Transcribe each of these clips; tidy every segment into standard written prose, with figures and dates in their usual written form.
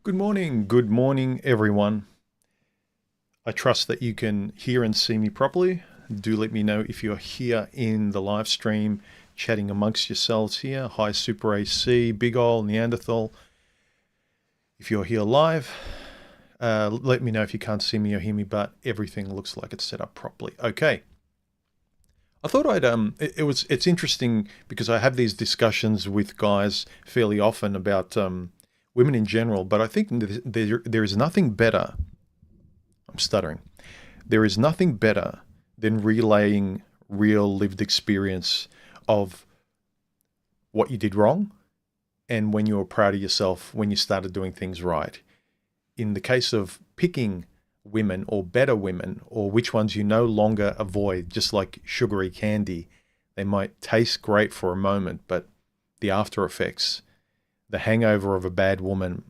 Good morning, everyone. I trust that you can hear and see me properly. Do let me know if you're here in the live stream, chatting amongst yourselves here. Hi, Super AC, Big Ol, Neanderthal. If you're here live, let me know if you can't see me or hear me, but everything looks like it's set up properly. Okay. I thought it's interesting because I have these discussions with guys fairly often about women in general, but I think there is nothing better. I'm stuttering. There is nothing better than relaying real lived experience of what you did wrong and when you were proud of yourself when you started doing things right. In the case of picking women or better women, or which ones you no longer avoid, just like sugary candy, they might taste great for a moment, but the after effects, the hangover of a bad woman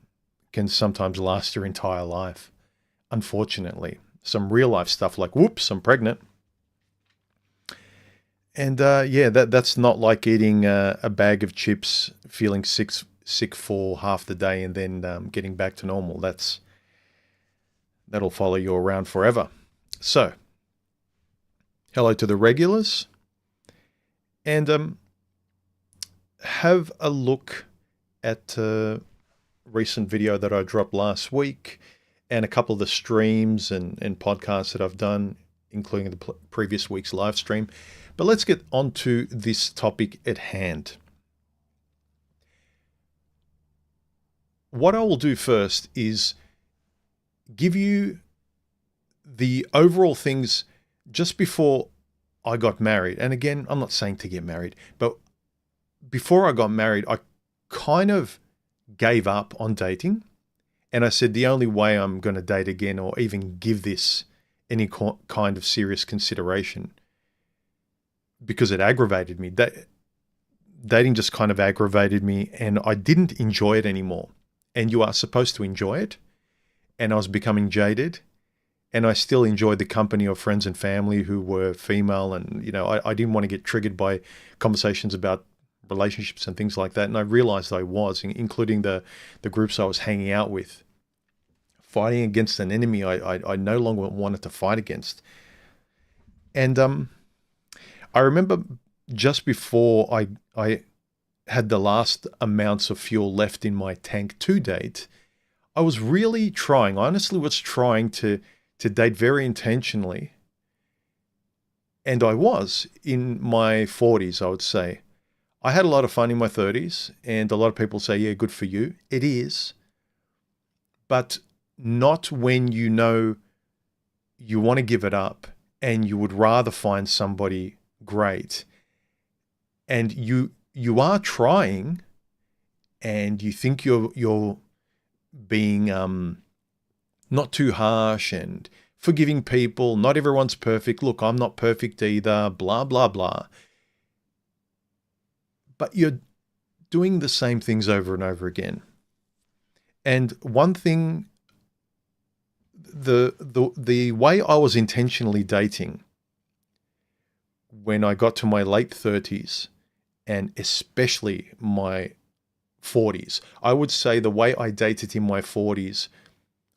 can sometimes last your entire life. Unfortunately, some real life stuff like, whoops, I'm pregnant. And yeah, that's not like eating a bag of chips, feeling sick for half the day and then getting back to normal. That'll follow you around forever. So, hello to the regulars. And have a look at a recent video that I dropped last week and a couple of the streams and podcasts that I've done, including the previous week's live stream. But let's get on to this topic at hand. What I will do first is give you the overall things just before I got married. And again, I'm not saying to get married, but before I got married, I kind of gave up on dating. And I said, the only way I'm going to date again or even give this any kind of serious consideration, because it aggravated me. Dating just kind of aggravated me and I didn't enjoy it anymore. And you are supposed to enjoy it. And I was becoming jaded, and I still enjoyed the company of friends and family who were female. And, you know, I didn't want to get triggered by conversations about relationships and things like that. And I realized I was, including the groups I was hanging out with, fighting against an enemy I no longer wanted to fight against. And I remember just before I had the last amounts of fuel left in my tank to date, I was really trying, honestly was trying to date very intentionally. And I was in my 40s, I would say. I had a lot of fun in my 30s, and a lot of people say, yeah, good for you. It is. But not when you know you want to give it up and you would rather find somebody great. And you are trying, and you think you're being not too harsh and forgiving people. Not everyone's perfect. Look, I'm not perfect either, blah, blah, blah. But you're doing the same things over and over again. And one thing, the way I was intentionally dating when I got to my late 30s and especially my 40s, I would say the way I dated in my 40s,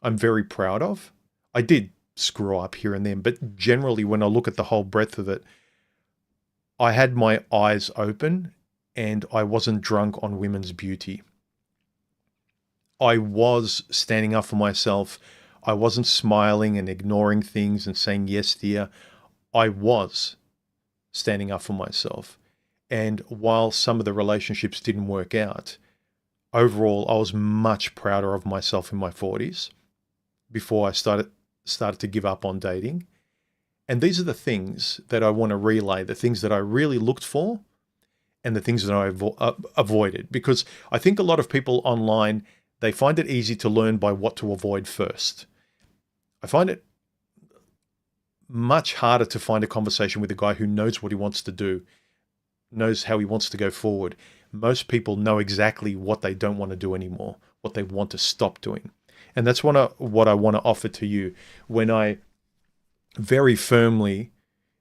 I'm very proud of. I did screw up here and there, but generally when I look at the whole breadth of it, I had my eyes open and I wasn't drunk on women's beauty. I was standing up for myself. I wasn't smiling and ignoring things and saying, yes, dear. I was standing up for myself. And while some of the relationships didn't work out, overall, I was much prouder of myself in my 40s before I started to give up on dating. And these are the things that I want to relay, the things that I really looked for and the things that I avoided. Because I think a lot of people online, they find it easy to learn by what to avoid first. I find it much harder to find a conversation with a guy who knows what he wants to do, knows how he wants to go forward. Most people know exactly what they don't want to do anymore, what they want to stop doing. And that's what I want to offer to you. When I very firmly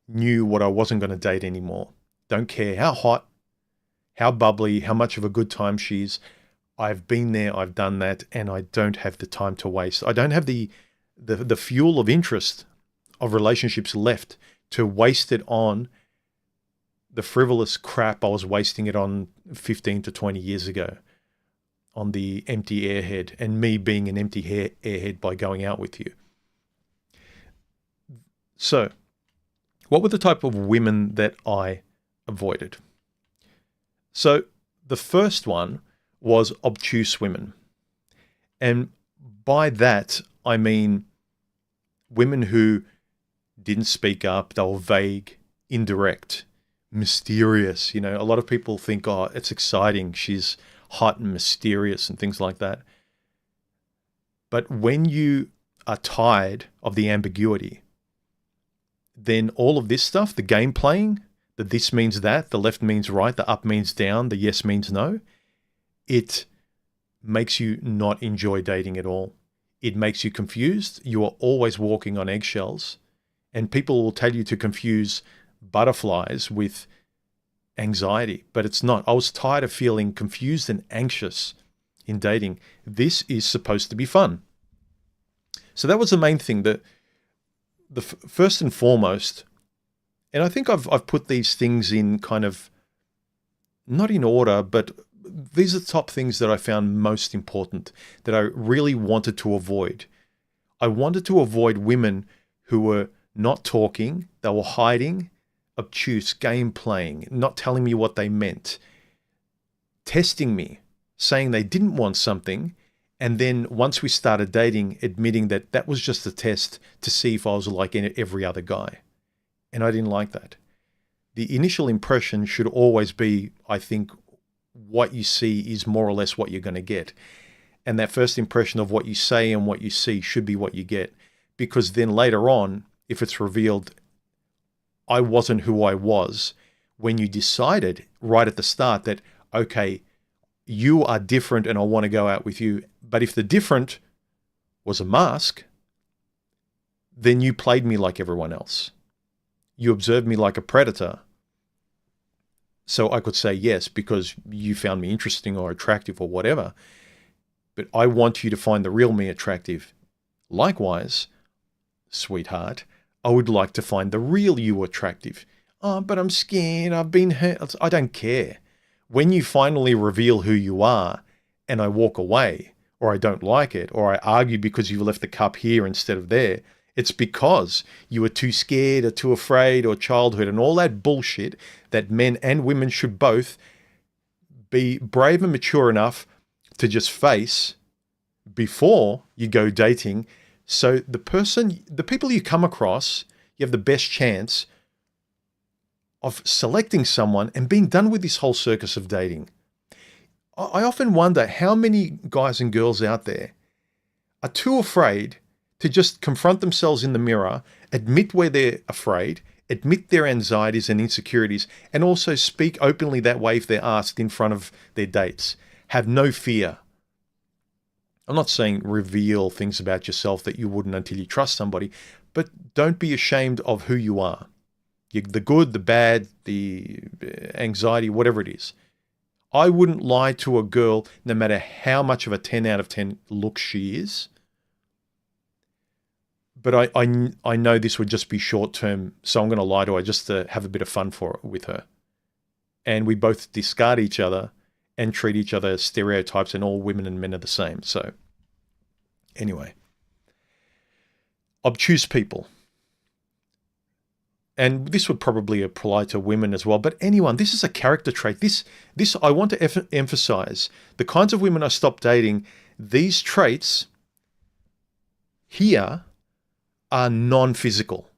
knew what I wasn't going to date anymore, don't care how hot, how bubbly, how much of a good time she's, I've been there, I've done that, and I don't have the time to waste. I don't have the fuel of interest of relationships left to waste it on the frivolous crap I was wasting it on 15 to 20 years ago, on the empty airhead, and me being an empty airhead by going out with you. So, what were the type of women that I avoided? So, the first one was obtuse women. And by that, I mean women who didn't speak up, they were vague, indirect, mysterious. You know, a lot of people think, oh, it's exciting, she's hot and mysterious and things like that. But when you are tired of the ambiguity, then all of this stuff, the game playing, the this means that, the left means right, the up means down, the yes means no, it makes you not enjoy dating at all. It makes you confused. You are always walking on eggshells, and people will tell you to confuse butterflies with anxiety, but it's not. I was tired of feeling confused and anxious in dating. This is supposed to be fun. So that was the main thing. The first and foremost, and I think I've put these things in kind of, not in order, but these are the top things that I found most important, that I really wanted to avoid. I wanted to avoid women who were not talking, they were hiding, obtuse, game playing, not telling me what they meant, testing me, saying they didn't want something, and then once we started dating, admitting that that was just a test to see if I was like every other guy. And I didn't like that. The initial impression should always be, I think, what you see is more or less what you're going to get. And that first impression of what you say and what you see should be what you get. Because then later on, if it's revealed I wasn't who I was, when you decided right at the start that, okay, you are different and I want to go out with you. But if the different was a mask, then you played me like everyone else. You observed me like a predator. So I could say yes because you found me interesting or attractive or whatever. But I want you to find the real me attractive. Likewise, sweetheart, I would like to find the real you attractive. Oh, but I'm scared. I've been hurt. I don't care. When you finally reveal who you are and I walk away, or I don't like it, or I argue because you left the cup here instead of there, it's because you were too scared or too afraid or childhood and all that bullshit that men and women should both be brave and mature enough to just face before you go dating. So the people you come across, you have the best chance of selecting someone and being done with this whole circus of dating. I often wonder how many guys and girls out there are too afraid to just confront themselves in the mirror, admit where they're afraid, admit their anxieties and insecurities, and also speak openly that way if they're asked in front of their dates. Have no fear. I'm not saying reveal things about yourself that you wouldn't until you trust somebody, but don't be ashamed of who you are. The good, the bad, the anxiety, whatever it is. I wouldn't lie to a girl no matter how much of a 10 out of 10 look she is. But I know this would just be short term, so I'm going to lie to her just to have a bit of fun with her. And we both discard each other and treat each other as stereotypes, and all women and men are the same. So anyway, obtuse people. And this would probably apply to women as well, but anyone, this is a character trait. This I want to emphasize. The kinds of women I stopped dating, these traits here are non-physical.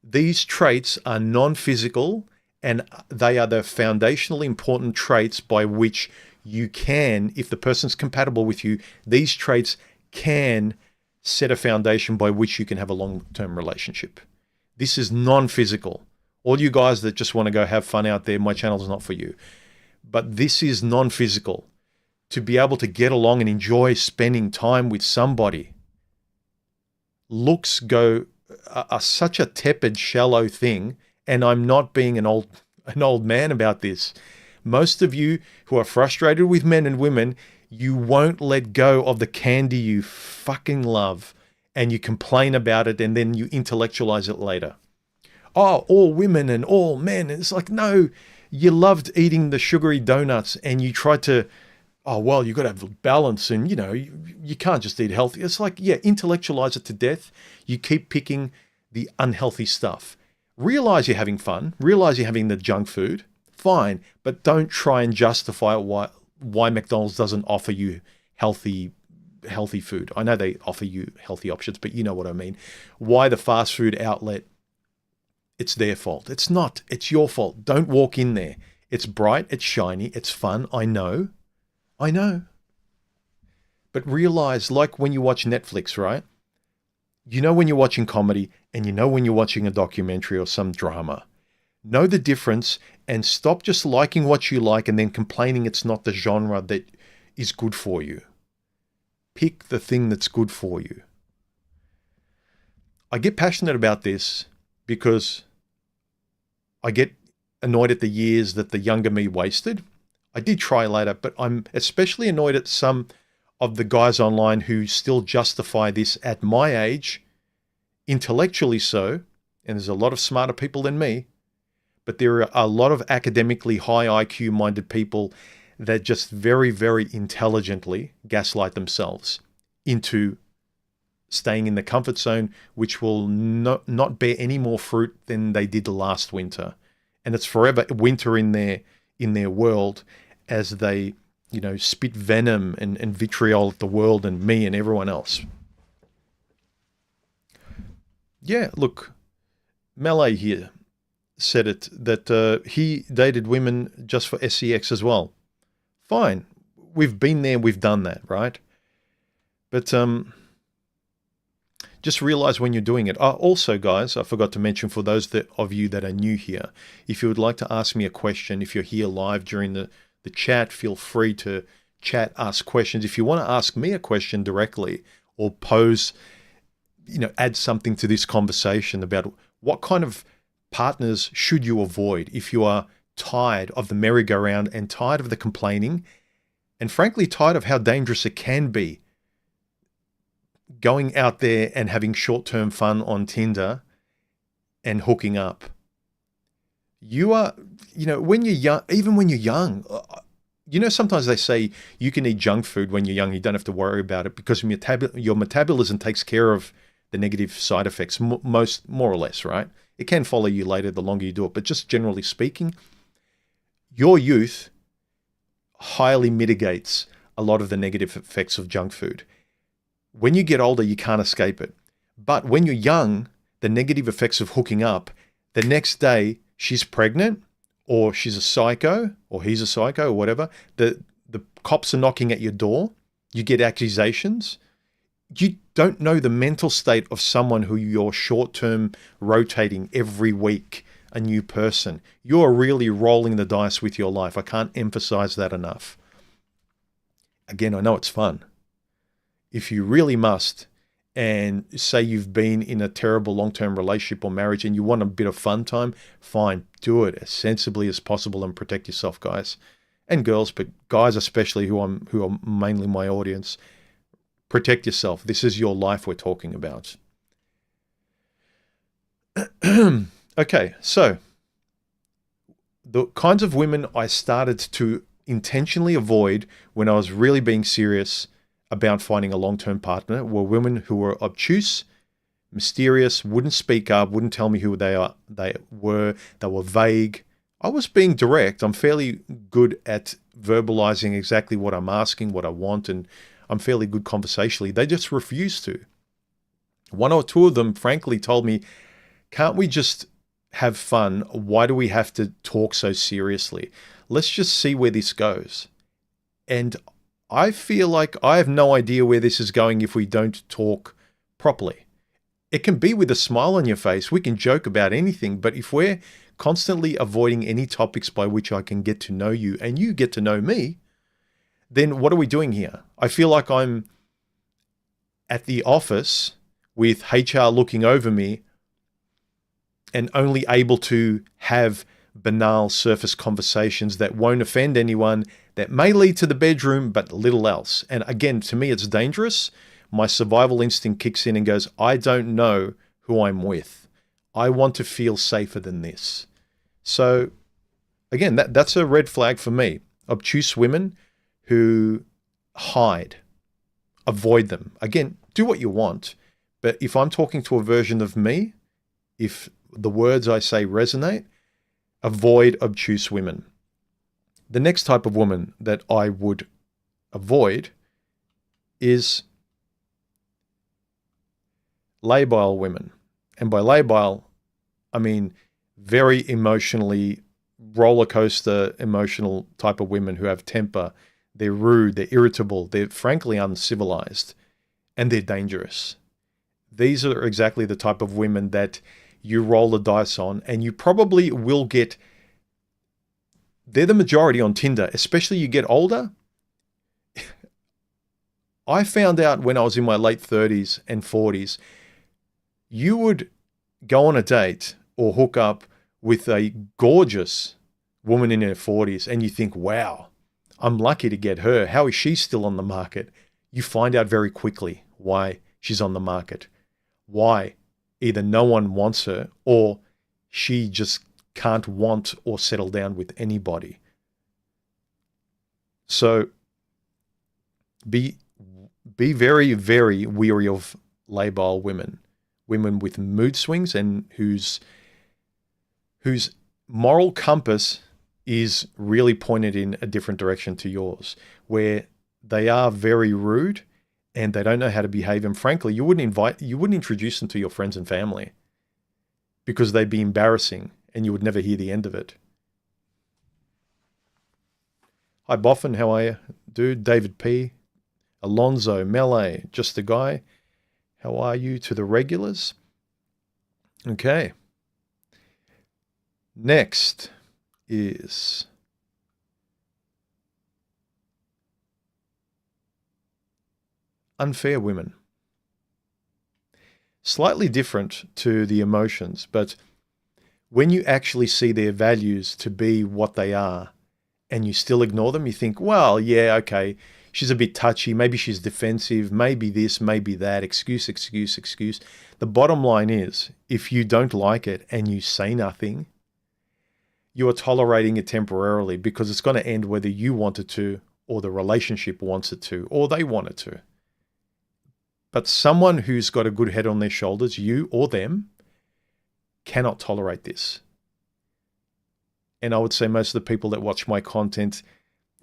These traits are non-physical, and they are the foundational important traits by which you can, if the person's compatible with you, these traits can set a foundation by which you can have a long-term relationship. This is non-physical. All you guys that just want to go have fun out there, my channel's not for you. But this is non-physical. To be able to get along and enjoy spending time with somebody. Looks are such a tepid, shallow thing, and I'm not being an old man about this. Most of you who are frustrated with men and women, You won't let go of the candy you fucking love, and you complain about it, and then you intellectualize it later. Oh, all women and all men. And it's like, no, you loved eating the sugary donuts and you tried to, oh, well, you got to have balance and, you can't just eat healthy. It's like, yeah, intellectualize it to death. You keep picking the unhealthy stuff. Realize you're having fun. Realize you're having the junk food. Fine. But don't try and justify why McDonald's doesn't offer you healthy food. I know they offer you healthy options, but you know what I mean. Why the fast food outlet, it's their fault. It's not. It's your fault. Don't walk in there. It's bright. It's shiny. It's fun. I know. But realize, like when you watch Netflix, right? You know when you're watching comedy and you know when you're watching a documentary or some drama. Know the difference and stop just liking what you like and then complaining it's not the genre that is good for you. Pick the thing that's good for you. I get passionate about this because I get annoyed at the years that the younger me wasted. I did try later, but I'm especially annoyed at some of the guys online who still justify this at my age, intellectually so, and there's a lot of smarter people than me, but there are a lot of academically high IQ minded people that just very, very intelligently gaslight themselves into staying in the comfort zone, which will not bear any more fruit than they did last winter. And it's forever winter in their world as they, spit venom and vitriol at the world and me and everyone else. Yeah, look, Malay here said it, that he dated women just for sex as well. Fine. We've been there, we've done that, right? But just realize when you're doing it. Also, guys, I forgot to mention for those of you that are new here, if you would like to ask me a question, if you're here live during the chat, feel free to chat, ask questions. If you want to ask me a question directly or pose, add something to this conversation about what kind of partners should you avoid if you are tired of the merry-go-round and tired of the complaining and frankly tired of how dangerous it can be going out there and having short-term fun on Tinder and hooking up. You are, when you're young, even when you're young, sometimes they say you can eat junk food when you're young. You don't have to worry about it because your metabolism takes care of the negative side effects, more or less, right? It can follow you later the longer you do it. But just generally speaking, your youth highly mitigates a lot of the negative effects of junk food. When you get older, you can't escape it. But when you're young, the negative effects of hooking up, the next day she's pregnant or she's a psycho or he's a psycho or whatever, the cops are knocking at your door, you get accusations. You don't know the mental state of someone who you're short-term rotating every week, a new person. You're really rolling the dice with your life. I can't emphasize that enough. Again, I know it's fun. If you really must, and say you've been in a terrible long-term relationship or marriage and you want a bit of fun time, fine, do it as sensibly as possible and protect yourself, guys and girls, but guys especially who are mainly my audience. Protect yourself. This is your life we're talking about. Okay, so the kinds of women I started to intentionally avoid when I was really being serious about finding a long-term partner were women who were obtuse, mysterious, wouldn't speak up, wouldn't tell me who they were vague. I was being direct. I'm fairly good at verbalizing exactly what I'm asking, what I want, and I'm fairly good conversationally. They just refused to. One or two of them, frankly, told me, can't we just have fun? Why do we have to talk so seriously? Let's just see where this goes. And I feel like I have no idea where this is going if we don't talk properly. It can be with a smile on your face. We can joke about anything, but if we're constantly avoiding any topics by which I can get to know you and you get to know me, then what are we doing here? I feel like I'm at the office with HR looking over me and only able to have banal surface conversations that won't offend anyone, that may lead to the bedroom, but little else. And again, to me, it's dangerous. My survival instinct kicks in and goes, I don't know who I'm with. I want to feel safer than this. So again, that's a red flag for me. Obtuse women who hide, avoid them. Again, do what you want. But if I'm talking to a version of me, if the words I say resonate, avoid obtuse women. The next type of woman that I would avoid is labile women. And by labile, I mean very emotionally roller coaster emotional type of women who have temper. They're rude, they're irritable, they're frankly uncivilized, and they're dangerous. These are exactly the type of women that you roll the dice on, and you probably will get. They're the majority on Tinder, especially you get older. I found out when I was in my late 30s and 40s, you would go on a date or hook up with a gorgeous woman in her 40s, and you think, wow, I'm lucky to get her. How is she still on the market? You find out very quickly why she's on the market. Why? Either no one wants her, or she just can't want or settle down with anybody. So be very, very weary of labile women with mood swings and whose moral compass is really pointed in a different direction to yours, where they are very rude and they don't know how to behave. And frankly, you wouldn't introduce them to your friends and family because they'd be embarrassing and you would never hear the end of it. Hi, Boffin. How are you, dude? David P. Alonzo, Melee, just a guy. How are you to the regulars? Okay. Next is unfair women. Slightly different to the emotions, but when you actually see their values to be what they are and you still ignore them, you think, well, yeah, okay, she's a bit touchy, maybe she's defensive, maybe this, maybe that, excuse. The bottom line is, if you don't like it and you say nothing, you are tolerating it temporarily because it's going to end whether you want it to, or the relationship wants it to, or they want it to. But someone who's got a good head on their shoulders, you or them, cannot tolerate this. And I would say most of the people that watch my content,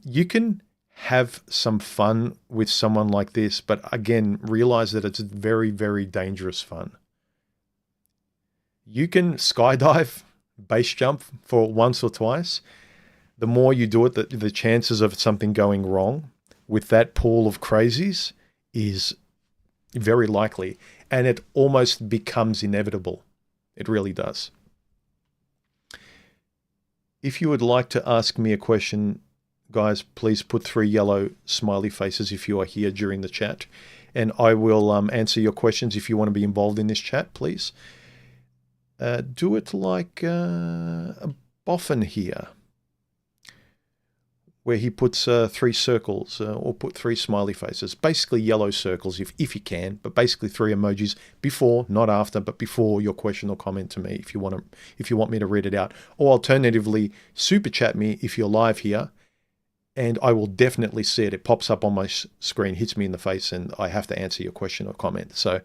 you can have some fun with someone like this, but again, realize that it's very, very dangerous fun. You can skydive, base jump for once or twice. The more you do it, the chances of something going wrong with that pool of crazies is very likely, and it almost becomes inevitable. It really does. If you would like to ask me a question, guys, please put 3 yellow smiley faces if you are here during the chat, and I will answer your questions. If you want to be involved in this chat, please do it like a Boffin here, where he puts 3 circles or put 3 smiley faces, basically yellow circles if you can, but basically 3 emojis before, not after, but before your question or comment to me if you want me to read it out. Or alternatively, super chat me if you're live here, and I will definitely see it. It pops up on my screen, hits me in the face, and I have to answer your question or comment. So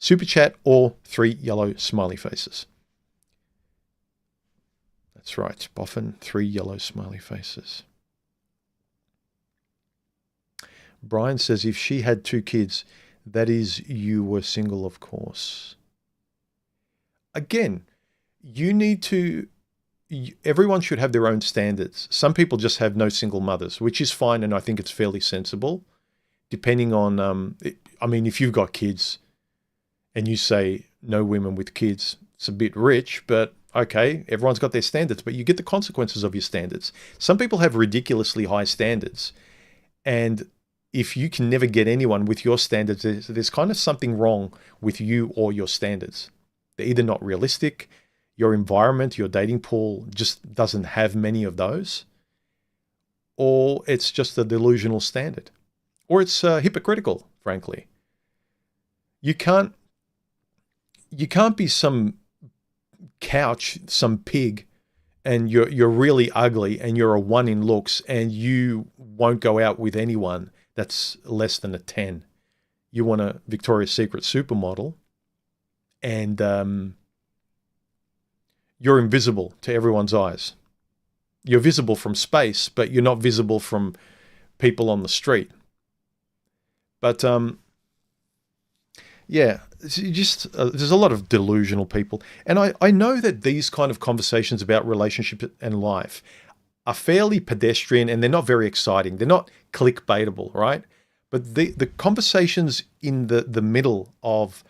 super chat or 3 yellow smiley faces. That's right, Boffin, 3 yellow smiley faces. Brian says, if she had 2 kids, that is, you were single, of course. Again, everyone should have their own standards. Some people just have no single mothers, which is fine, and I think it's fairly sensible, depending on, if you've got kids and you say no women with kids, it's a bit rich, but okay, everyone's got their standards, but you get the consequences of your standards. Some people have ridiculously high standards, and if you can never get anyone with your standards, there's kind of something wrong with you or your standards. They're either not realistic, your environment, your dating pool just doesn't have many of those, or it's just a delusional standard, or it's hypocritical, frankly. You can't be some couch, some pig, and you're really ugly and you're a 1 in looks and you won't go out with anyone that's less than a 10. You want a Victoria's Secret supermodel, and you're invisible to everyone's eyes. You're visible from space, but you're not visible from people on the street. But yeah, just there's a lot of delusional people. And I know that these kind of conversations about relationship and life are fairly pedestrian and they're not very exciting. They're not clickbaitable, right? But the conversations in the middle of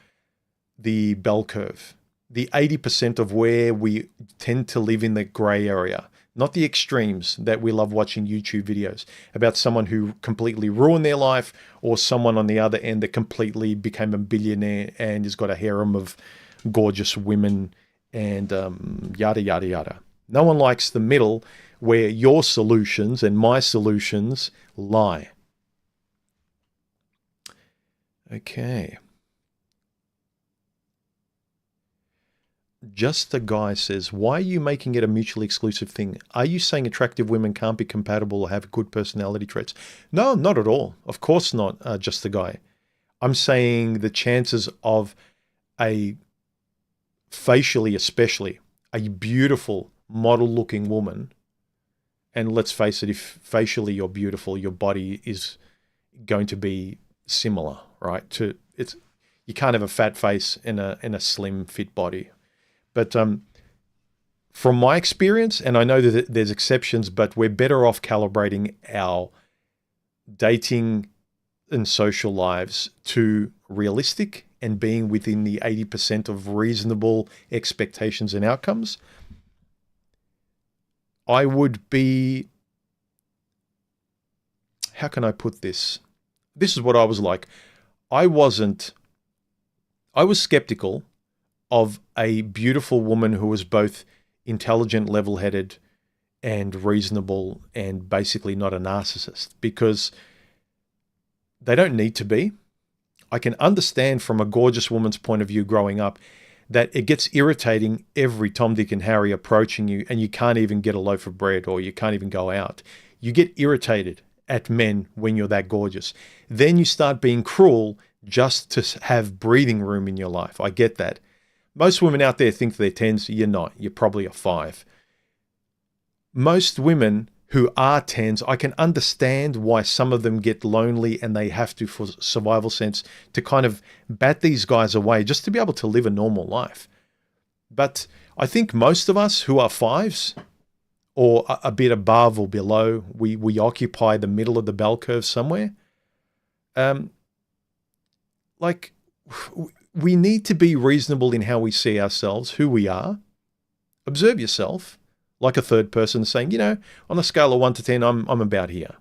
the bell curve, the 80% of where we tend to live in the gray area, not the extremes that we love watching YouTube videos about someone who completely ruined their life or someone on the other end that completely became a billionaire and has got a harem of gorgeous women and yada, yada, yada. No one likes the middle where your solutions and my solutions lie. Okay. Just a Guy says, why are you making it a mutually exclusive thing? Are you saying attractive women can't be compatible or have good personality traits? No, not at all. Of course not, Just a Guy. I'm saying the chances of a, facially especially, a beautiful model-looking woman, and let's face it, if facially you're beautiful, your body is going to be similar, right? You can't have a fat face and a slim fit body. But from my experience, and I know that there's exceptions, but we're better off calibrating our dating and social lives to realistic and being within the 80% of reasonable expectations and outcomes. I would be, how can I put this? This is what I was like. I was skeptical of a beautiful woman who was both intelligent, level-headed, and reasonable, and basically not a narcissist, because they don't need to be. I can understand from a gorgeous woman's point of view growing up that it gets irritating every Tom, Dick, and Harry approaching you, and you can't even get a loaf of bread or you can't even go out. You get irritated at men when you're that gorgeous. Then you start being cruel just to have breathing room in your life. I get that. Most women out there think they're 10s. You're not. You're probably a 5. Most women who are 10s, I can understand why some of them get lonely and they have to, for survival sense, to kind of bat these guys away just to be able to live a normal life. But I think most of us who are 5s or a bit above or below, we occupy the middle of the bell curve somewhere. We need to be reasonable in how we see ourselves, who we are. Observe yourself like a third person saying, on a scale of 1 to 10, I'm about here.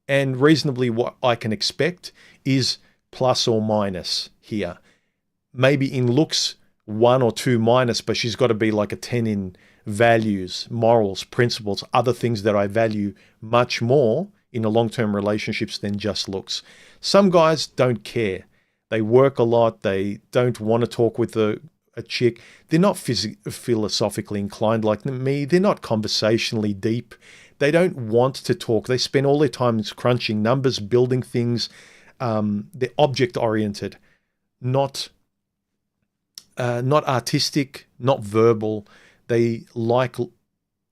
And reasonably what I can expect is plus or minus here. Maybe in looks 1 or 2 minus, but she's got to be like a 10 in values, morals, principles, other things that I value much more in a long-term relationships than just looks. Some guys don't care. They work a lot. They don't want to talk with a chick. They're not philosophically inclined like me. They're not conversationally deep. They don't want to talk. They spend all their time crunching numbers, building things. They're object-oriented, not artistic, not verbal. They like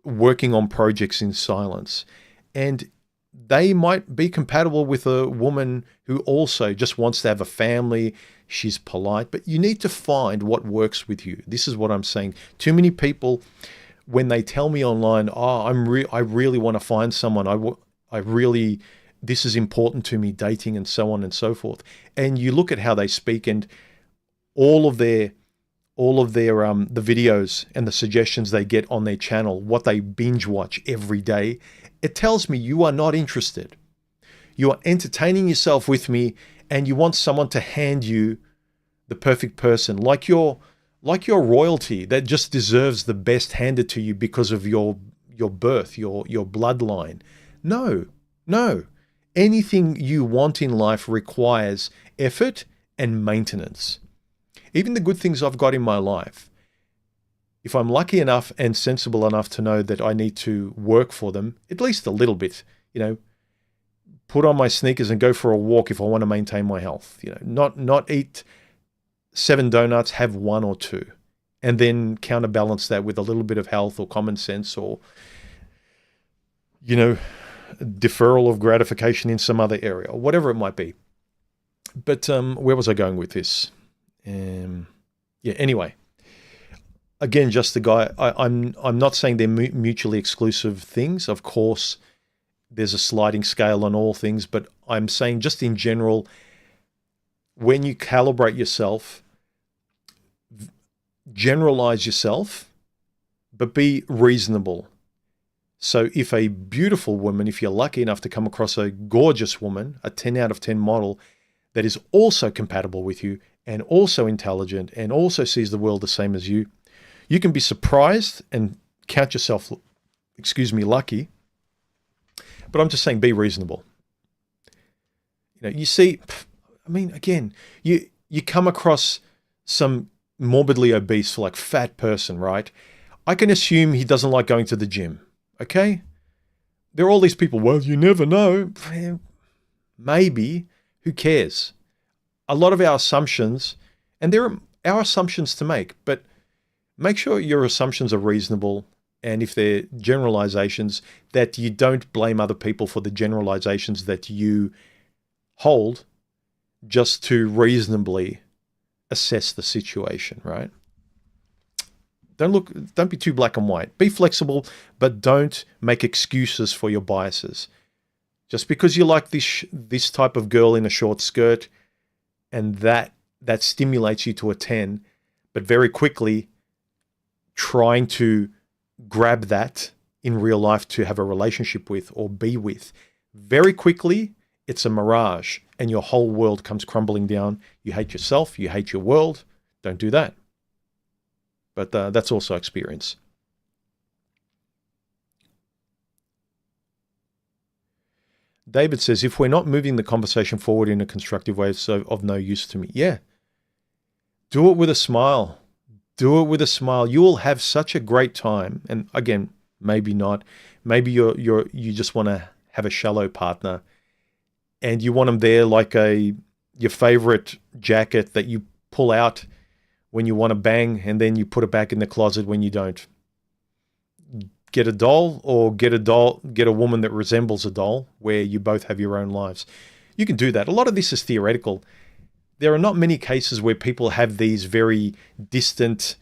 working on projects in silence. And they might be compatible with a woman who also just wants to have a family. She's polite, but you need to find what works with you. This is what I'm saying. Too many people, when they tell me online, I really want to find someone. This is important to me, dating and so on and so forth. And you look at how they speak and all of their the videos and the suggestions they get on their channel, what they binge watch every day, it tells me you are not interested. You are entertaining yourself with me and you want someone to hand you the perfect person, like you're like you're royalty that just deserves the best handed to you because of your birth, your bloodline. No, no. Anything you want in life requires effort and maintenance. Even the good things I've got in my life, if I'm lucky enough and sensible enough to know that I need to work for them, at least a little bit, put on my sneakers and go for a walk if I want to maintain my health, not eat 7 donuts, have 1 or 2, and then counterbalance that with a little bit of health or common sense or, deferral of gratification in some other area or whatever it might be. But where was I going with this? Anyway, again, just the guy, I'm not saying they're mutually exclusive things. Of course, there's a sliding scale on all things, but I'm saying just in general, when you calibrate yourself, generalize yourself, but be reasonable. So if a beautiful woman, if you're lucky enough to come across a gorgeous woman, a 10 out of 10 model that is also compatible with you and also intelligent and also sees the world the same as you, you can be surprised and count yourself, lucky. But I'm just saying, be reasonable. You see, again, you come across some morbidly obese, like fat person, right? I can assume he doesn't like going to the gym, okay? There are all these people, well, you never know. Maybe, who cares? A lot of our assumptions, and there are our assumptions to make, but make sure your assumptions are reasonable. And if they're generalizations, that you don't blame other people for the generalizations that you hold, just to reasonably assess the situation, right? Don't be too black and white. Be flexible, but don't make excuses for your biases. Just because you like this type of girl in a short skirt, and that stimulates you to a 10, but very quickly trying to grab that in real life to have a relationship with or be with, very quickly it's a mirage and your whole world comes crumbling down. You hate yourself, you hate your world. Don't do that. But that's also experience. David says, if we're not moving the conversation forward in a constructive way, it's of no use to me. Yeah. Do it with a smile. Do it with a smile. You will have such a great time. And again, maybe not. Maybe you just want to have a shallow partner, and you want them there like your favorite jacket that you pull out when you want to bang, and then you put it back in the closet when you don't. Get a doll, or get a woman that resembles a doll, where you both have your own lives. You can do that. A lot of this is theoretical. There are not many cases where people have these very distant,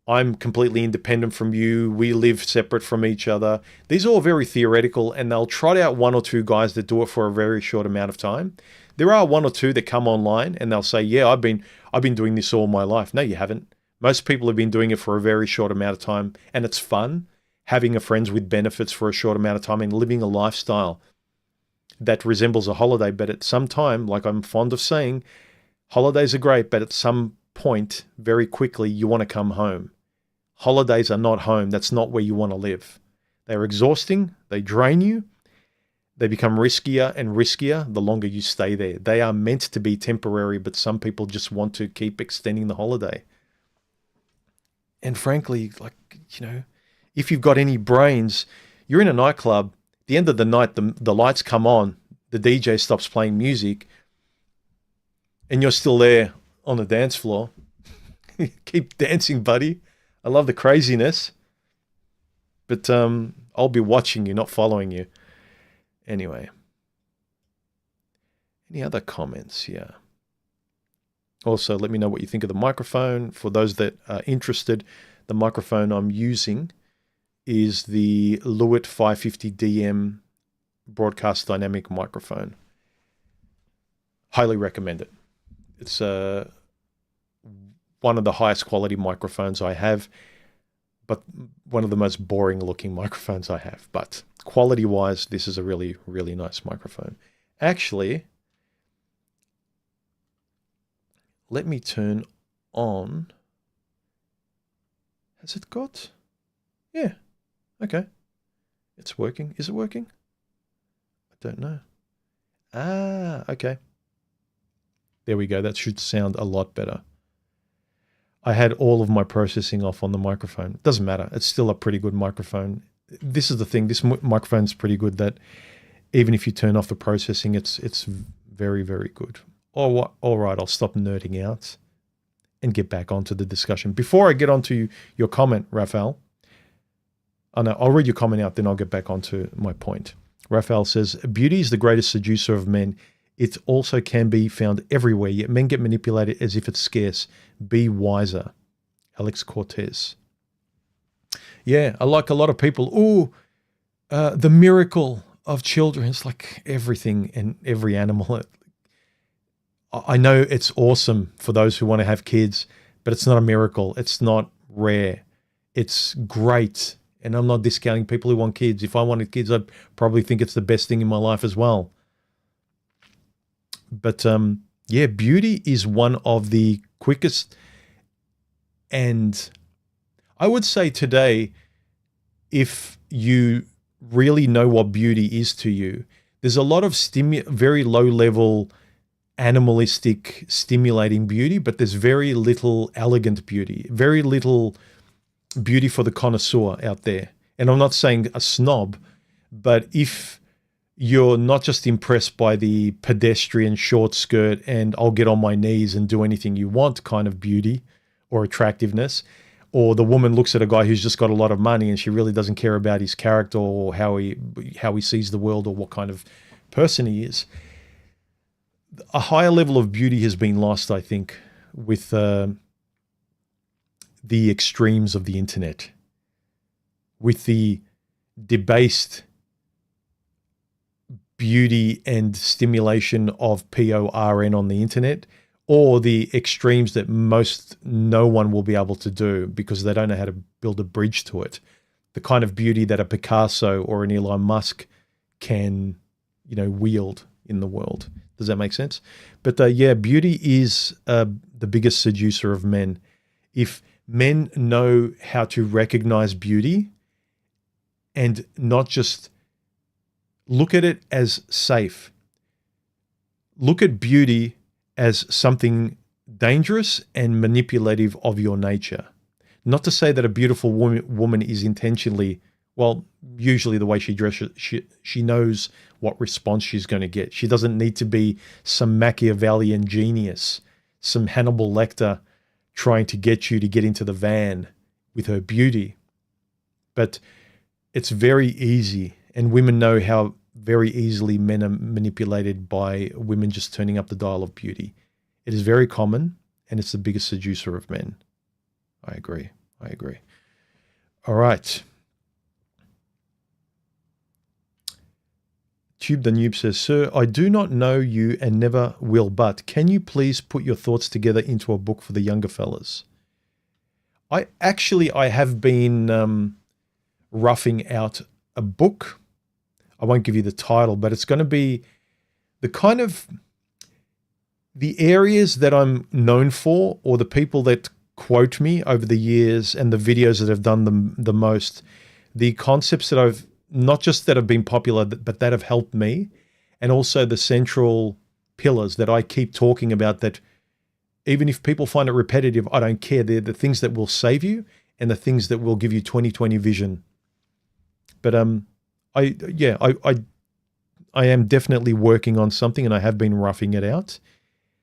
I'm completely independent from you, we live separate from each other. These are all very theoretical, and they'll trot out 1 or 2 guys that do it for a very short amount of time. There are 1 or 2 that come online and they'll say, yeah, I've been doing this all my life. No, you haven't. Most people have been doing it for a very short amount of time, and it's fun having a friends with benefits for a short amount of time and living a lifestyle that resembles a holiday. But at some time, like I'm fond of saying, holidays are great, but at some point, very quickly, you want to come home. Holidays are not home. That's not where you want to live. They're exhausting. They drain you. They become riskier and riskier the longer you stay there. They are meant to be temporary, but some people just want to keep extending the holiday. And frankly, if you've got any brains, you're in a nightclub. At the end of the night, the lights come on. The DJ stops playing music. And you're still there on the dance floor. Keep dancing, buddy. I love the craziness. But I'll be watching you, not following you. Anyway. Any other comments here? Also, let me know what you think of the microphone. For those that are interested, the microphone I'm using is the Lewitt 550DM broadcast dynamic microphone. Highly recommend it. It's one of the highest quality microphones I have, but one of the most boring looking microphones I have. But quality-wise, this is a really, really nice microphone. Actually, let me turn on Has it got? Yeah. Okay. It's working. Is it working? I don't know. Ah, okay. There we go. That should sound a lot better. I had all of my processing off on the microphone. It doesn't matter. It's still a pretty good microphone. This is the thing. This microphone is pretty good that even if you turn off the processing, it's very, very good. All right, I'll stop nerding out and get back onto the discussion. Before I get onto your comment, Raphael, oh no, I'll read your comment out, then I'll get back onto my point. Raphael says, beauty is the greatest seducer of men. It also can be found everywhere, yet men get manipulated as if it's scarce. Be wiser. Alex Cortez. Yeah, I like a lot of people. Ooh, the miracle of children. It's like everything and every animal. I know it's awesome for those who want to have kids, but it's not a miracle. It's not rare. It's great. And I'm not discounting people who want kids. If I wanted kids, I'd probably think it's the best thing in my life as well. But yeah, beauty is one of the quickest, and I would say today, if you really know what beauty is to you, there's a lot of very low level animalistic stimulating beauty, but there's very little elegant beauty, very little beauty for the connoisseur out there. And I'm not saying a snob, but if you're not just impressed by the pedestrian short skirt and I'll get on my knees and do anything you want kind of beauty or attractiveness, or the woman looks at a guy who's just got a lot of money and she really doesn't care about his character or how he sees the world or what kind of person he is, a higher level of beauty has been lost, I think, with the extremes of the internet, with the debased beauty and stimulation of PORN on the internet, or the extremes that no one will be able to do because they don't know how to build a bridge to it. The kind of beauty that a Picasso or an Elon Musk can, wield in the world. Does that make sense? But yeah, beauty is the biggest seducer of men. If men know how to recognize beauty and not just look at it as safe, look at beauty as something dangerous and manipulative of your nature. Not to say that a beautiful woman is intentionally, well, usually the way she dresses, she knows what response she's going to get. She doesn't need to be some Machiavellian genius, some Hannibal Lecter trying to get you to get into the van with her beauty. But it's very easy, and women know how very easily men are manipulated by women just turning up the dial of beauty. It is very common, and it's the biggest seducer of men. I agree. All right. Tube the Noob says, Sir, I do not know you and never will, but can you please put your thoughts together into a book for the younger fellas? I have been roughing out a book. I won't give you the title, but it's going to be the areas that I'm known for, or the people that quote me over the years and the videos that have done the most, the concepts that I've, not just that have been popular, but that have helped me, and also the central pillars that I keep talking about that even if people find it repetitive, I don't care. They're the things that will save you and the things that will give you 20/20 vision. But I am definitely working on something, and I have been roughing it out.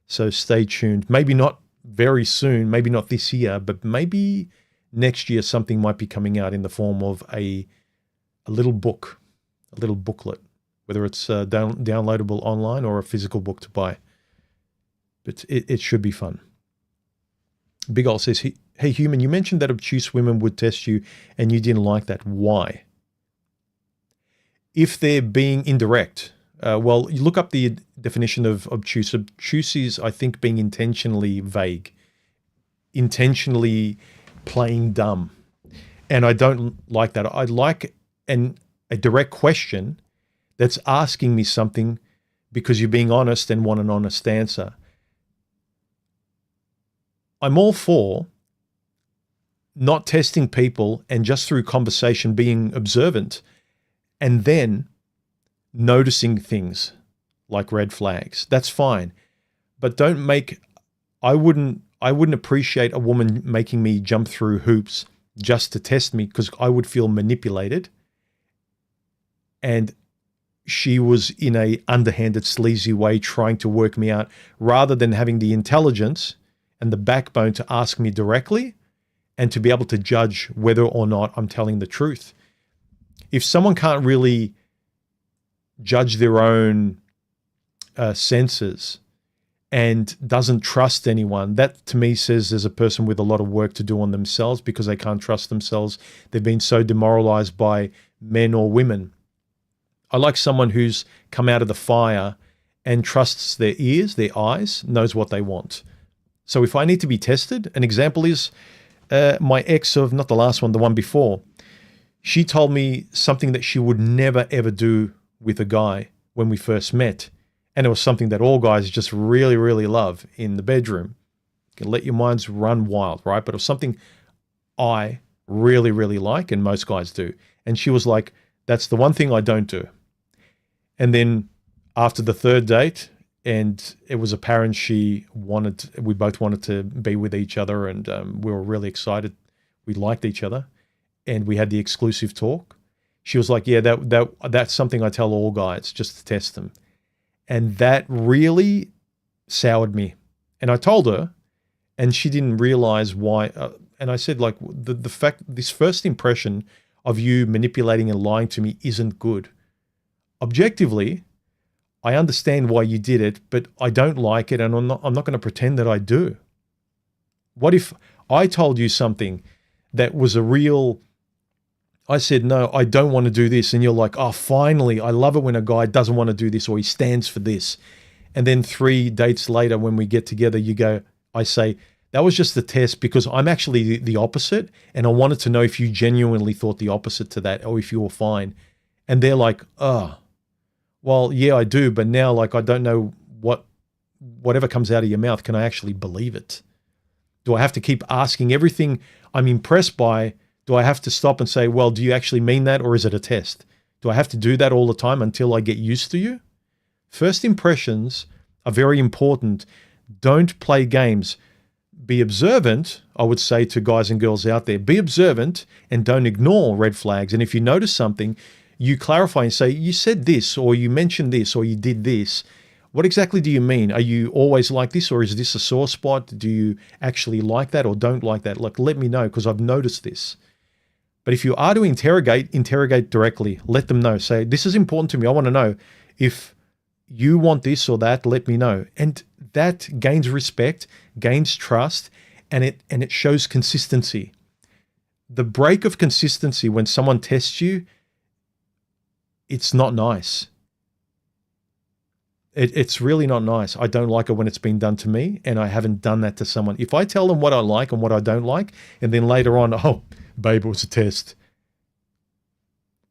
So stay tuned. Maybe not very soon, maybe not this year, but maybe next year something might be coming out in the form of a little book, a little booklet, whether it's downloadable online or a physical book to buy. But it should be fun. Big Ol says, hey, human, you mentioned that obtuse women would test you and you didn't like that. Why? If they're being indirect, well, you look up the definition of obtuse. Obtuse is, I think, being intentionally vague, intentionally playing dumb. And I don't like that. I like a direct question that's asking me something because you're being honest and want an honest answer. I'm all for not testing people and just through conversation being observant and then noticing things like red flags. That's fine. But don't make, I wouldn't appreciate a woman making me jump through hoops just to test me, because I would feel manipulated. And she was in a underhanded, sleazy way trying to work me out, rather than having the intelligence and the backbone to ask me directly and to be able to judge whether or not I'm telling the truth. If someone can't really judge their own senses and doesn't trust anyone, that to me says there's a person with a lot of work to do on themselves, because they can't trust themselves. They've been so demoralized by men or women. I like someone who's come out of the fire and trusts their ears, their eyes, knows what they want. So if I need to be tested, an example is my ex of, not the last one, the one before. She told me something that she would never, ever do with a guy when we first met. And it was something that all guys just really, really love in the bedroom. You can let your minds run wild, right? But it was something I really, really like, and most guys do. And she was like, that's the one thing I don't do. And then after the third date, and it was apparent we both wanted to be with each other, and we were really excited. We liked each other, and we had the exclusive talk. She was like, yeah, that's something I tell all guys just to test them. And that really soured me. And I told her, and she didn't realize why. And I said, like, the fact, this first impression of you manipulating and lying to me isn't good. Objectively, I understand why you did it, but I don't like it, and I'm not going to pretend that I do. What if I told you something that was a real, I said, no, I don't want to do this, and you're like, oh, finally, I love it when a guy doesn't want to do this, or he stands for this. And then 3 dates later, when we get together, I say, that was just a test, because I'm actually the opposite, and I wanted to know if you genuinely thought the opposite to that, or if you were fine. And they're like, oh, well, yeah, I do, but now, like, I don't know whatever comes out of your mouth, can I actually believe it? Do I have to keep asking everything I'm impressed by? Do I have to stop and say, well, do you actually mean that, or is it a test? Do I have to do that all the time until I get used to you? First impressions are very important. Don't play games. Be observant, I would say to guys and girls out there. Be observant and don't ignore red flags. And if you notice something, you clarify and say, you said this, or you mentioned this, or you did this. What exactly do you mean? Are you always like this, or is this a sore spot? Do you actually like that or don't like that? Like, let me know, because I've noticed this. But if you are to interrogate directly. Let them know. Say, this is important to me. I want to know if you want this or that. Let me know. And that gains respect, gains trust, and it shows consistency. The break of consistency when someone tests you, it's not nice. It's really not nice. I don't like it when it's been done to me, and I haven't done that to someone. If I tell them what I like and what I don't like, and then later on, oh, babe, it was a test.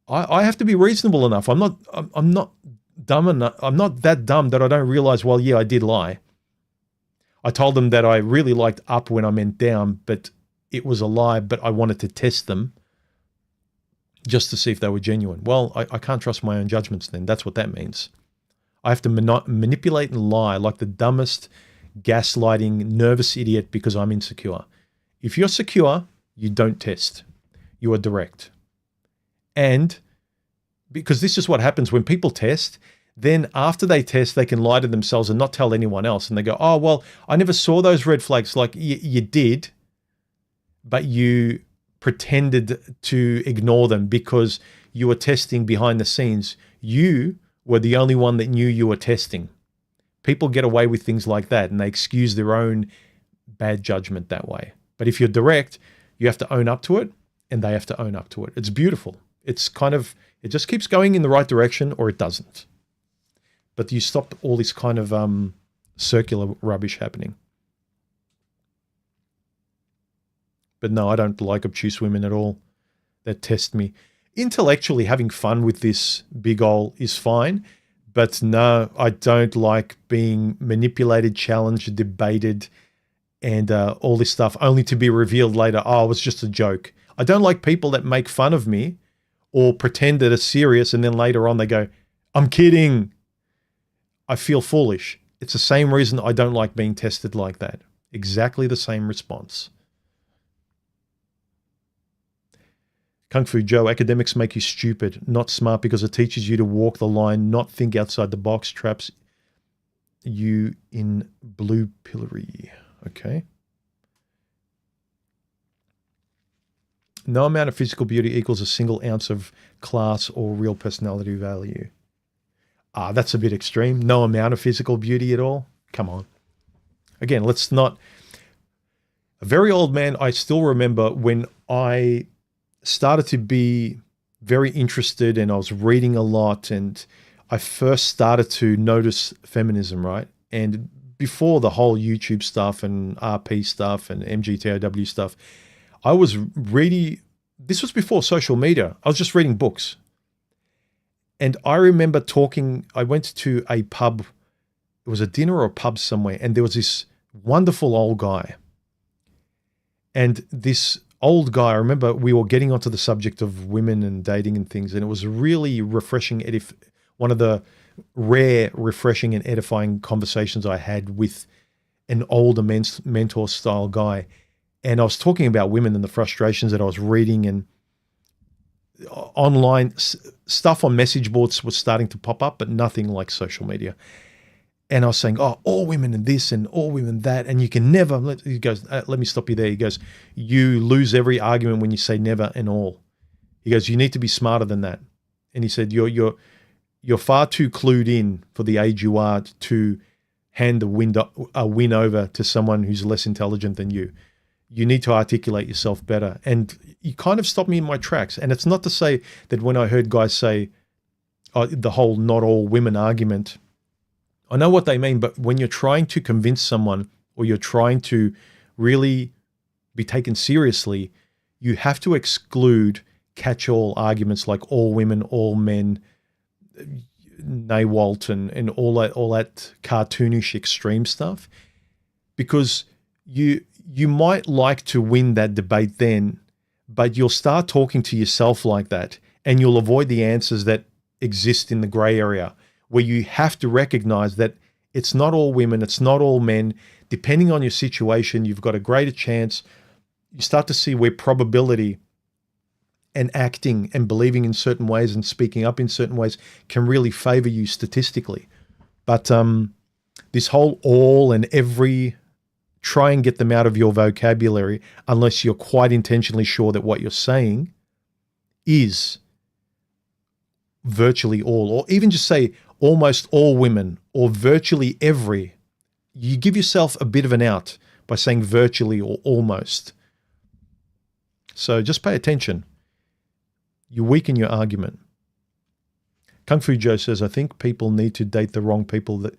I have to be reasonable enough. I'm not dumb enough. I'm not that dumb that I don't realize, well, yeah, I did lie. I told them that I really liked up when I meant down, but it was a lie, but I wanted to test them just to see if they were genuine. Well, I can't trust my own judgments then. That's what that means. I have to manipulate and lie like the dumbest, gaslighting, nervous idiot because I'm insecure. If you're secure, you don't test. You are direct. And because this is what happens when people test, then after they test, they can lie to themselves and not tell anyone else. And they go, oh, well, I never saw those red flags. Like, you did, but you pretended to ignore them because you were testing behind the scenes. You were the only one that knew you were testing. People get away with things like that, and they excuse their own bad judgment that way. But if you're direct, you have to own up to it, and they have to own up to it. It's beautiful. It's kind of, it just keeps going in the right direction, or it doesn't. But you stop all this kind of circular rubbish happening. But no, I don't like obtuse women at all that test me. Intellectually, having fun with this big ol' is fine. But no, I don't like being manipulated, challenged, debated, and all this stuff, only to be revealed later, oh, it was just a joke. I don't like people that make fun of me or pretend that it's serious, and then later on they go, I'm kidding. I feel foolish. It's the same reason I don't like being tested like that. Exactly the same response. Kung Fu Joe, academics make you stupid, not smart, because it teaches you to walk the line, not think outside the box, traps you in blue pillory. Okay. No amount of physical beauty equals a single ounce of class or real personality value. Ah, that's a bit extreme. No amount of physical beauty at all. Come on. Again, let's not. A very old man, I still remember when I started to be very interested and I was reading a lot and I first started to notice feminism, right? And before the whole YouTube stuff and RP stuff and MGTOW stuff, I was really, this was before social media. I was just reading books. And I remember talking, I went to a pub, it was a dinner or a pub somewhere, and there was this wonderful old guy. And this old guy, I remember we were getting onto the subject of women and dating and things, and it was really refreshing, one of the rare, refreshing and edifying conversations I had with an older mentor style guy. And I was talking about women and the frustrations that I was reading, and online stuff on message boards was starting to pop up, but nothing like social media. And I was saying, oh, all women in this and all women that, and you can never, he goes, let me stop you there. He goes, you lose every argument when you say never and all. He goes, you need to be smarter than that. And he said, you're far too clued in for the age you are to hand a win over to someone who's less intelligent than you. You need to articulate yourself better. And you kind of stopped me in my tracks. And it's not to say that when I heard guys say the whole not all women argument, I know what they mean, but when you're trying to convince someone or you're trying to really be taken seriously, you have to exclude catch-all arguments like all women, all men, NAWALT and all that cartoonish extreme stuff, because you might like to win that debate then, but you'll start talking to yourself like that, and you'll avoid the answers that exist in the gray area, where you have to recognize that it's not all women, it's not all men. Depending on your situation, you've got a greater chance. You start to see where probability and acting and believing in certain ways and speaking up in certain ways can really favor you statistically. But this whole all and every, try and get them out of your vocabulary unless you're quite intentionally sure that what you're saying is virtually all, or even just say almost all women or virtually every. You give yourself a bit of an out by saying virtually or almost. So just pay attention. You weaken your argument. Kung Fu Joe says, I think people need to date the wrong people.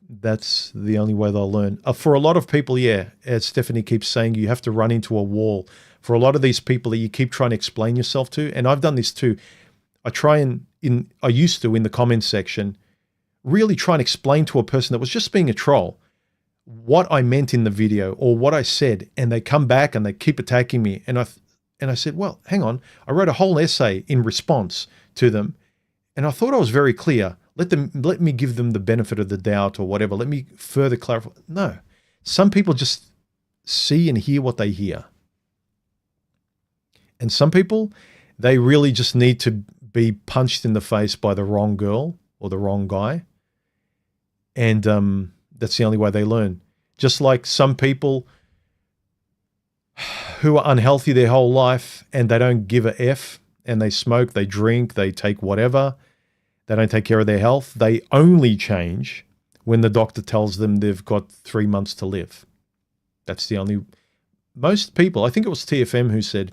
That's the only way they'll learn. For a lot of people, yeah, as Stephanie keeps saying, you have to run into a wall. For a lot of these people that you keep trying to explain yourself to, and I've done this too, I used to in the comments section, really try and explain to a person that was just being a troll what I meant in the video or what I said, and they come back and they keep attacking me. And I said, well, hang on, I wrote a whole essay in response to them, and I thought I was very clear. Let me give them the benefit of the doubt or whatever. Let me further clarify. No, some people just see and hear what they hear. And some people, they really just need to be punched in the face by the wrong girl or the wrong guy. And that's the only way they learn. Just like some people who are unhealthy their whole life and they don't give a F, and they smoke, they drink, they take whatever, they don't take care of their health. They only change when the doctor tells them they've got 3 months to live. That's the only, most people, I think it was TFM who said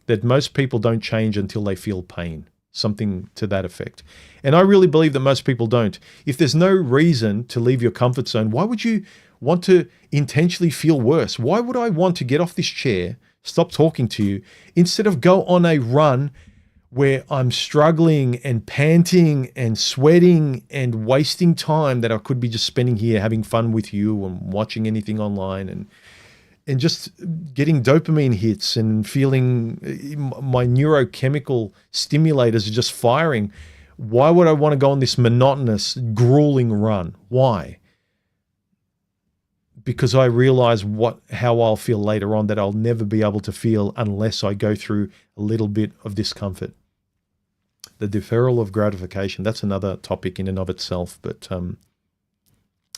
that most people don't change until they feel pain, something to that effect. And I really believe that most people don't. If there's no reason to leave your comfort zone, why would you want to intentionally feel worse? Why would I want to get off this chair, stop talking to you, instead of go on a run where I'm struggling and panting and sweating and wasting time that I could be just spending here having fun with you and watching anything online and just getting dopamine hits and feeling my neurochemical stimulators are just firing. Why would I want to go on this monotonous, grueling run? Why? Because I realize how I'll feel later on that I'll never be able to feel unless I go through a little bit of discomfort. The deferral of gratification, that's another topic in and of itself. But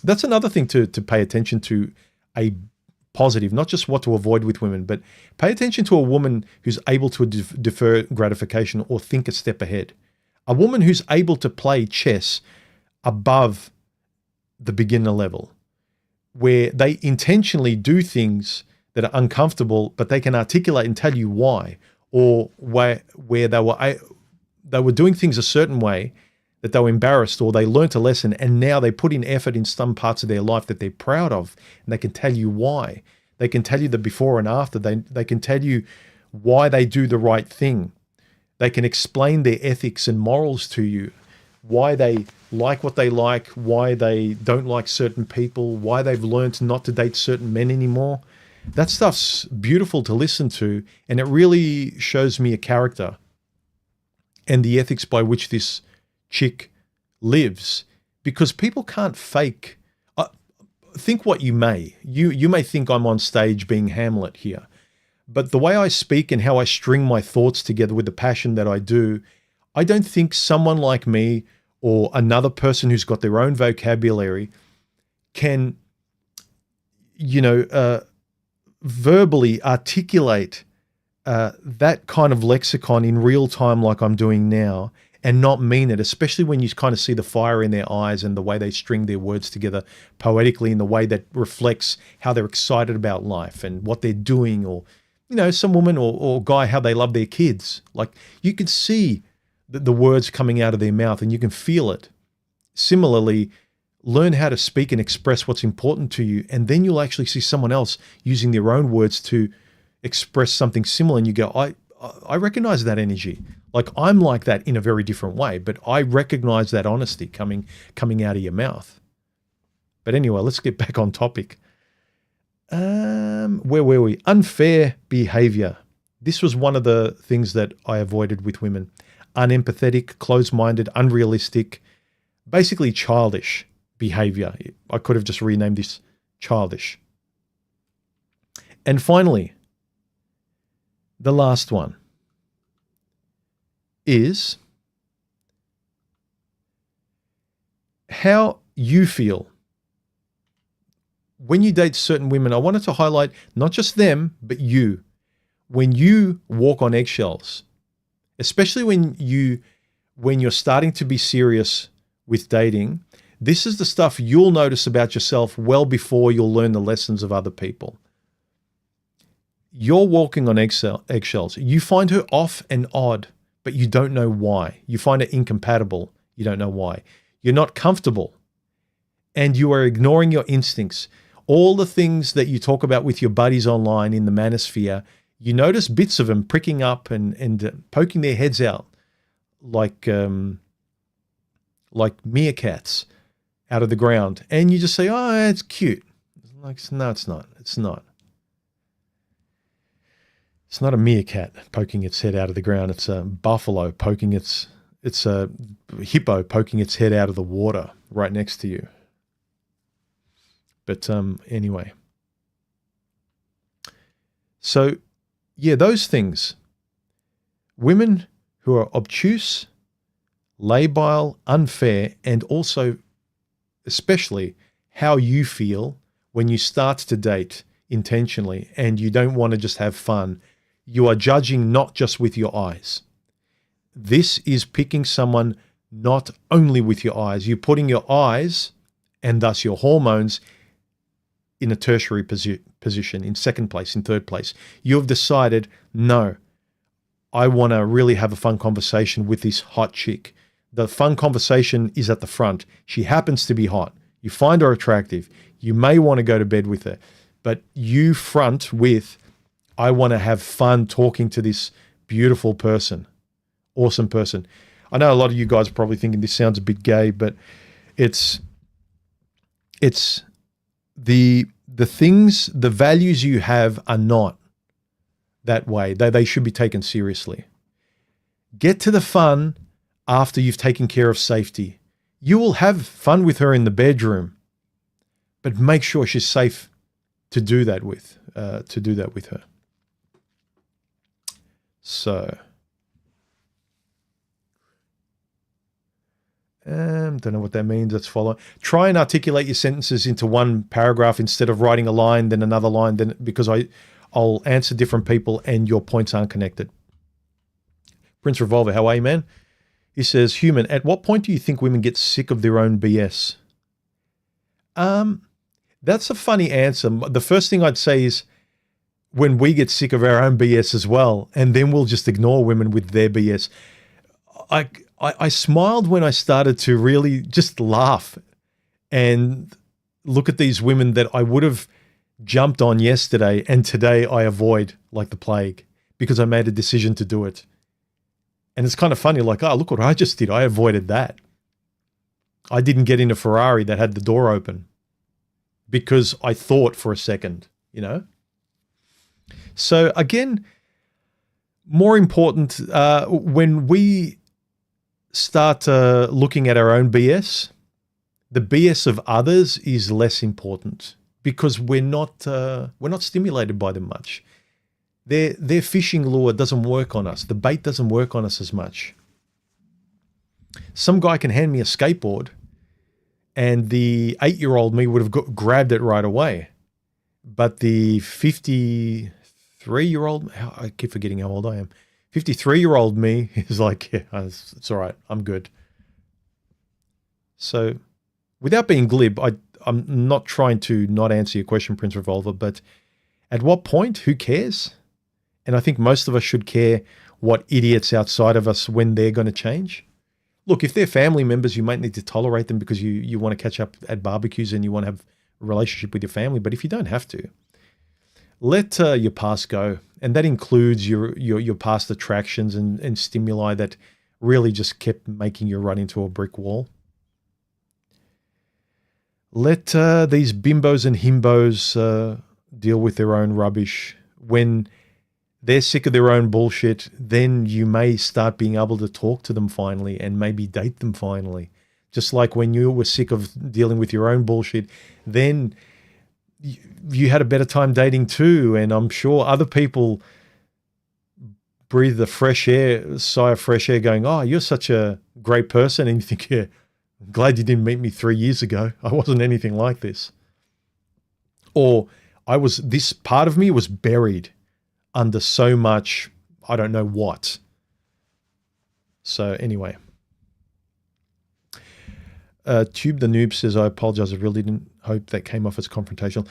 that's another thing to pay attention to, a positive, not just what to avoid with women, but pay attention to a woman who's able to defer gratification or think a step ahead. A woman who's able to play chess above the beginner level, where they intentionally do things that are uncomfortable, but they can articulate and tell you why, or where they were doing things a certain way that they were embarrassed, or they learnt a lesson and now they put in effort in some parts of their life that they're proud of, and they can tell you why. They can tell you the before and after. They can tell you why they do the right thing. They can explain their ethics and morals to you, why they like what they like, why they don't like certain people, why they've learned not to date certain men anymore. That stuff's beautiful to listen to, and it really shows me a character and the ethics by which this chick lives, because people can't fake. Think what you may. You may think I'm on stage being Hamlet here, but the way I speak and how I string my thoughts together with the passion that I do, I don't think someone like me or another person who's got their own vocabulary can, verbally articulate that kind of lexicon in real time like I'm doing now and not mean it, especially when you kind of see the fire in their eyes and the way they string their words together poetically in the way that reflects how they're excited about life and what they're doing, or, some woman or guy, how they love their kids. Like, you can see the words coming out of their mouth and you can feel it. Similarly, learn how to speak and express what's important to you, and then you'll actually see someone else using their own words to express something similar, and you go, I recognize that energy. Like, I'm like that in a very different way, but I recognize that honesty coming out of your mouth. But anyway, let's get back on topic. Where were we? Unfair behavior. This was one of the things that I avoided with women. Unempathetic, closed-minded, unrealistic, basically childish behavior. I could have just renamed this childish. And finally, the last one is how you feel when you date certain women. I wanted to highlight not just them, but you. When you walk on eggshells, especially when you're starting to be serious with dating, this is the stuff you'll notice about yourself well before you'll learn the lessons of other people. You're walking on eggshells. You find her off and odd, but you don't know why. You find her incompatible. You don't know why. You're not comfortable, and you are ignoring your instincts. All the things that you talk about with your buddies online in the manosphere, you notice bits of them pricking up and poking their heads out like meerkats out of the ground. And you just say, oh, it's cute. Like, no, it's not. It's not. It's not a meerkat poking its head out of the ground. It's a buffalo poking it's a hippo poking its head out of the water right next to you. But anyway. So, yeah, those things. Women who are obtuse, labile, unfair, and also, especially, how you feel when you start to date intentionally and you don't want to just have fun. You are judging not just with your eyes. This is picking someone not only with your eyes. You're putting your eyes and thus your hormones in a tertiary position, in second place, in third place. You've decided, no, I want to really have a fun conversation with this hot chick. The fun conversation is at the front. She happens to be hot. You find her attractive. You may want to go to bed with her, but you front with, I want to have fun talking to this beautiful person, awesome person. I know a lot of you guys are probably thinking this sounds a bit gay, but it's the things, the values you have are not that way. They should be taken seriously. Get to the fun after you've taken care of safety. You will have fun with her in the bedroom, but make sure she's safe to do that with her. So, don't know what that means. Let's follow. Try and articulate your sentences into one paragraph instead of writing a line, then another line, then because I'll answer different people and your points aren't connected. Prince Revolver, how are you, man? He says, Human, at what point do you think women get sick of their own BS? That's a funny answer. The first thing I'd say is when we get sick of our own BS as well, and then we'll just ignore women with their BS. I smiled when I started to really just laugh and look at these women that I would have jumped on yesterday and today I avoid like the plague because I made a decision to do it. And it's kind of funny, like, oh, look what I just did. I avoided that. I didn't get in a Ferrari that had the door open because I thought for a second, you know? So again, more important, when we start looking at our own BS, the BS of others is less important because we're not stimulated by them much. Their fishing lure doesn't work on us. The bait doesn't work on us as much. Some guy can hand me a skateboard and the 8-year-old me would have grabbed it right away. But the 53-year-old, I keep forgetting how old I am. 53-year-old me is like, yeah, it's all right. I'm good. So without being glib, I'm not trying to not answer your question, Prince Revolver, but at what point, who cares? And I think most of us should care what idiots outside of us when they're going to change. Look, if they're family members, you might need to tolerate them because you want to catch up at barbecues and you want to have a relationship with your family. But if you don't have to, let your past go. And that includes your past attractions and stimuli that really just kept making you run into a brick wall. Let these bimbos and himbos deal with their own rubbish. When they're sick of their own bullshit, then you may start being able to talk to them finally and maybe date them finally. Just like when you were sick of dealing with your own bullshit, then you had a better time dating too. And I'm sure other people breathe the fresh air, sigh of fresh air going, oh, you're such a great person. And you think, yeah, I'm glad you didn't meet me 3 years ago. I wasn't anything like this. Or this part of me was buried under so much, I don't know what. So anyway. Tube the Noob says, I apologize. I really didn't hope that came off as confrontational.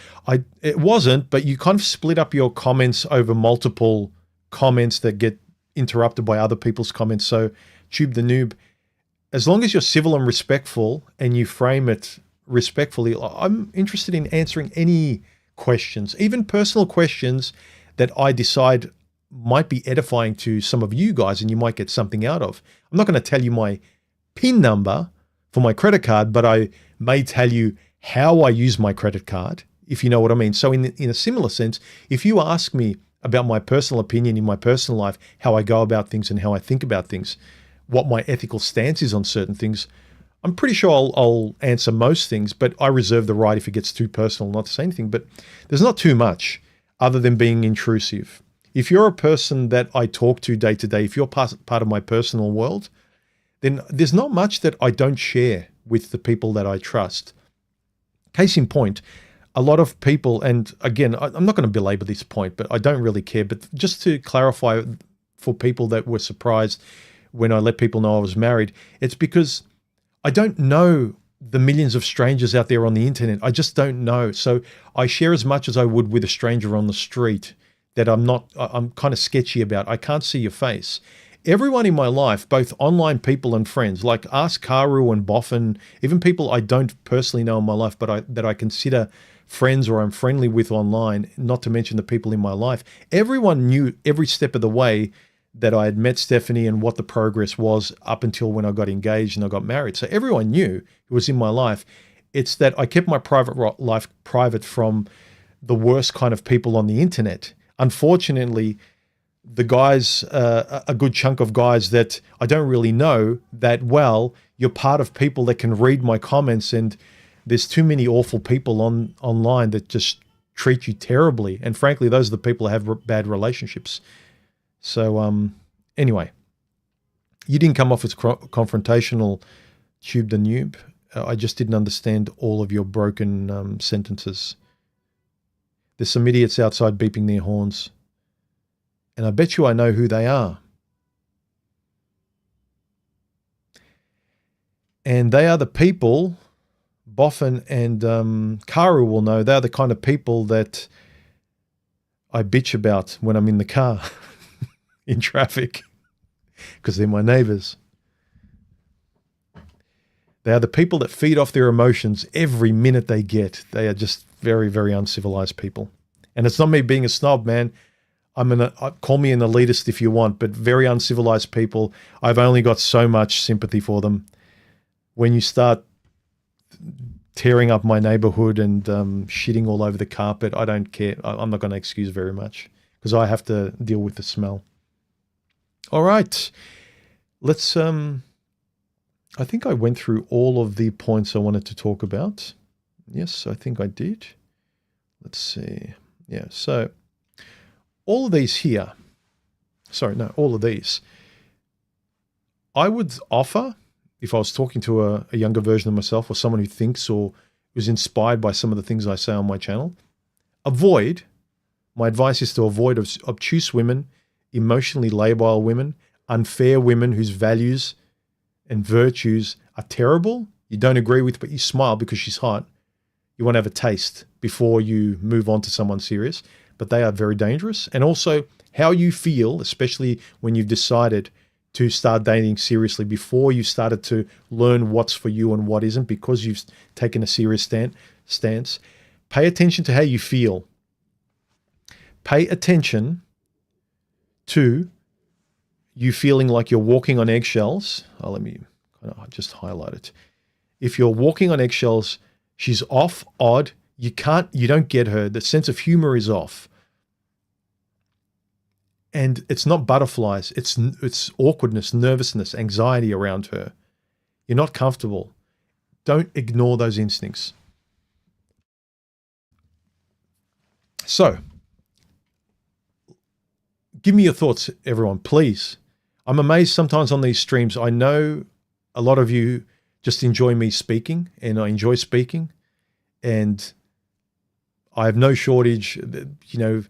It wasn't, but you kind of split up your comments over multiple comments that get interrupted by other people's comments. So Tube the Noob, as long as you're civil and respectful and you frame it respectfully, I'm interested in answering any questions, even personal questions that I decide might be edifying to some of you guys and you might get something out of. I'm not going to tell you my PIN number for my credit card, but I may tell you how I use my credit card, if you know what I mean. So in a similar sense, if you ask me about my personal opinion in my personal life, how I go about things and how I think about things, what my ethical stance is on certain things, I'm pretty sure I'll answer most things, but I reserve the right if it gets too personal not to say anything. But there's not too much other than being intrusive. If you're a person that I talk to day to day, if you're part of my personal world, then there's not much that I don't share with the people that I trust. Case in point, a lot of people, and again, I'm not going to belabor this point, but I don't really care. But just to clarify for people that were surprised when I let people know I was married, it's because I don't know the millions of strangers out there on the internet. I just don't know. So I share as much as I would with a stranger on the street that I'm kind of sketchy about. I can't see your face. Everyone in my life, both online people and friends, like ask Karu and Boffin, even people I don't personally know in my life, but that I consider friends or I'm friendly with online, not to mention the people in my life, everyone knew every step of the way that I had met Stephanie and what the progress was up until when I got engaged and I got married. So everyone knew who was in my life. It's that I kept my private life private from the worst kind of people on the internet. Unfortunately, the guys, a good chunk of guys that I don't really know that well, you're part of people that can read my comments, and there's too many awful people online that just treat you terribly. And frankly, those are the people that have bad relationships. So anyway, you didn't come off as confrontational, Tube the Noob. I just didn't understand all of your broken sentences. There's some idiots outside beeping their horns. And I bet you I know who they are. And they are the people, Boffin and Karu will know, they're the kind of people that I bitch about when I'm in the car in traffic, because they're my neighbors. They are the people that feed off their emotions every minute they get. They are just very, very uncivilized people. And it's not me being a snob, man. Call me an elitist if you want, but very uncivilized people. I've only got so much sympathy for them. When you start tearing up my neighborhood and shitting all over the carpet, I don't care. I'm not going to excuse very much because I have to deal with the smell. All right. Let's, I think I went through all of the points I wanted to talk about. Yes, I think I did. Let's see. Yeah, so all of these here, all of these, I would offer, if I was talking to a younger version of myself or someone who thinks or was inspired by some of the things I say on my channel, my advice is to avoid obtuse women, emotionally labile women, unfair women whose values and virtues are terrible, you don't agree with, but you smile because she's hot. You want to have a taste before you move on to someone serious, but they are very dangerous. And also how you feel, especially when you've decided to start dating seriously before you started to learn what's for you and what isn't, because you've taken a serious stance. Pay attention to how you feel. Pay attention to you feeling like you're walking on eggshells. Let me kind of just highlight it. If you're walking on eggshells, she's off, odd, you don't get her. The sense of humor is off. And it's not butterflies. It's awkwardness, nervousness, anxiety around her. You're not comfortable. Don't ignore those instincts. So, give me your thoughts, everyone, please. I'm amazed sometimes on these streams. I know a lot of you just enjoy me speaking, and I enjoy speaking. And I have no shortage, you know,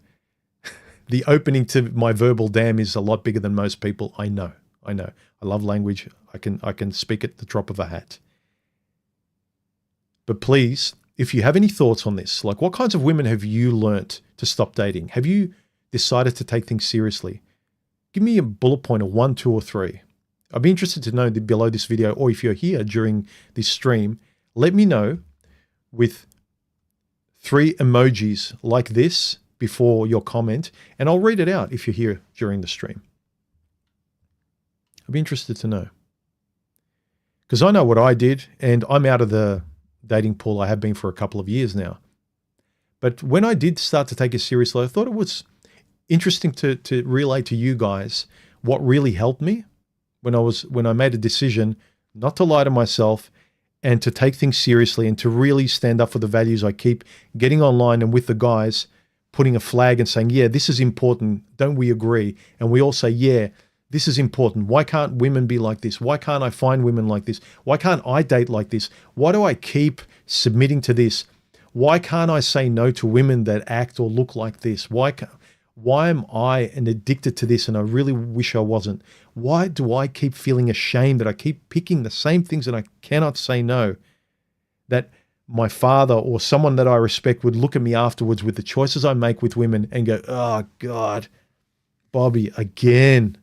the opening to my verbal dam is a lot bigger than most people. I know. I love language. I can speak at the drop of a hat. But please, if you have any thoughts on this, like what kinds of women have you learnt to stop dating? Have you decided to take things seriously? Give me a bullet point of 1, 2, or 3. I'd be interested to know below this video, or if you're here during this stream, let me know with 3 emojis like this before your comment, and I'll read it out if you're here during the stream. I'd be interested to know. Because I know what I did, and I'm out of the dating pool. I have been for a couple of years now. But when I did start to take it seriously, I thought it was interesting to relay to you guys what really helped me when I made a decision not to lie to myself and to take things seriously and to really stand up for the values I keep getting online and with the guys, putting a flag and saying, yeah, this is important. Don't we agree? And we all say, yeah, this is important. Why can't women be like this? Why can't I find women like this? Why can't I date like this? Why do I keep submitting to this? Why can't I say no to women that act or look like this? Why am I addicted to this and I really wish I wasn't? Why do I keep feeling ashamed that I keep picking the same things that I cannot say no? That my father or someone that I respect would look at me afterwards with the choices I make with women and go, oh God, Bobby, again.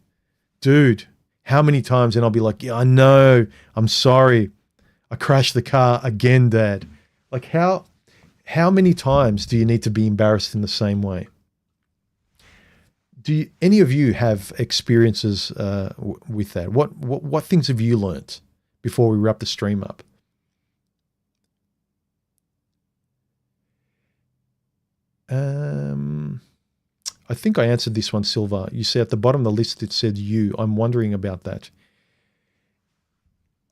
Dude, how many times? And I'll be like, yeah, I know, I'm sorry. I crashed the car again, Dad. Like how many times do you need to be embarrassed in the same way? Do any of you have experiences with that? What things have you learnt before we wrap the stream up? I think I answered this one, Silva. You say at the bottom of the list it said you. I'm wondering about that.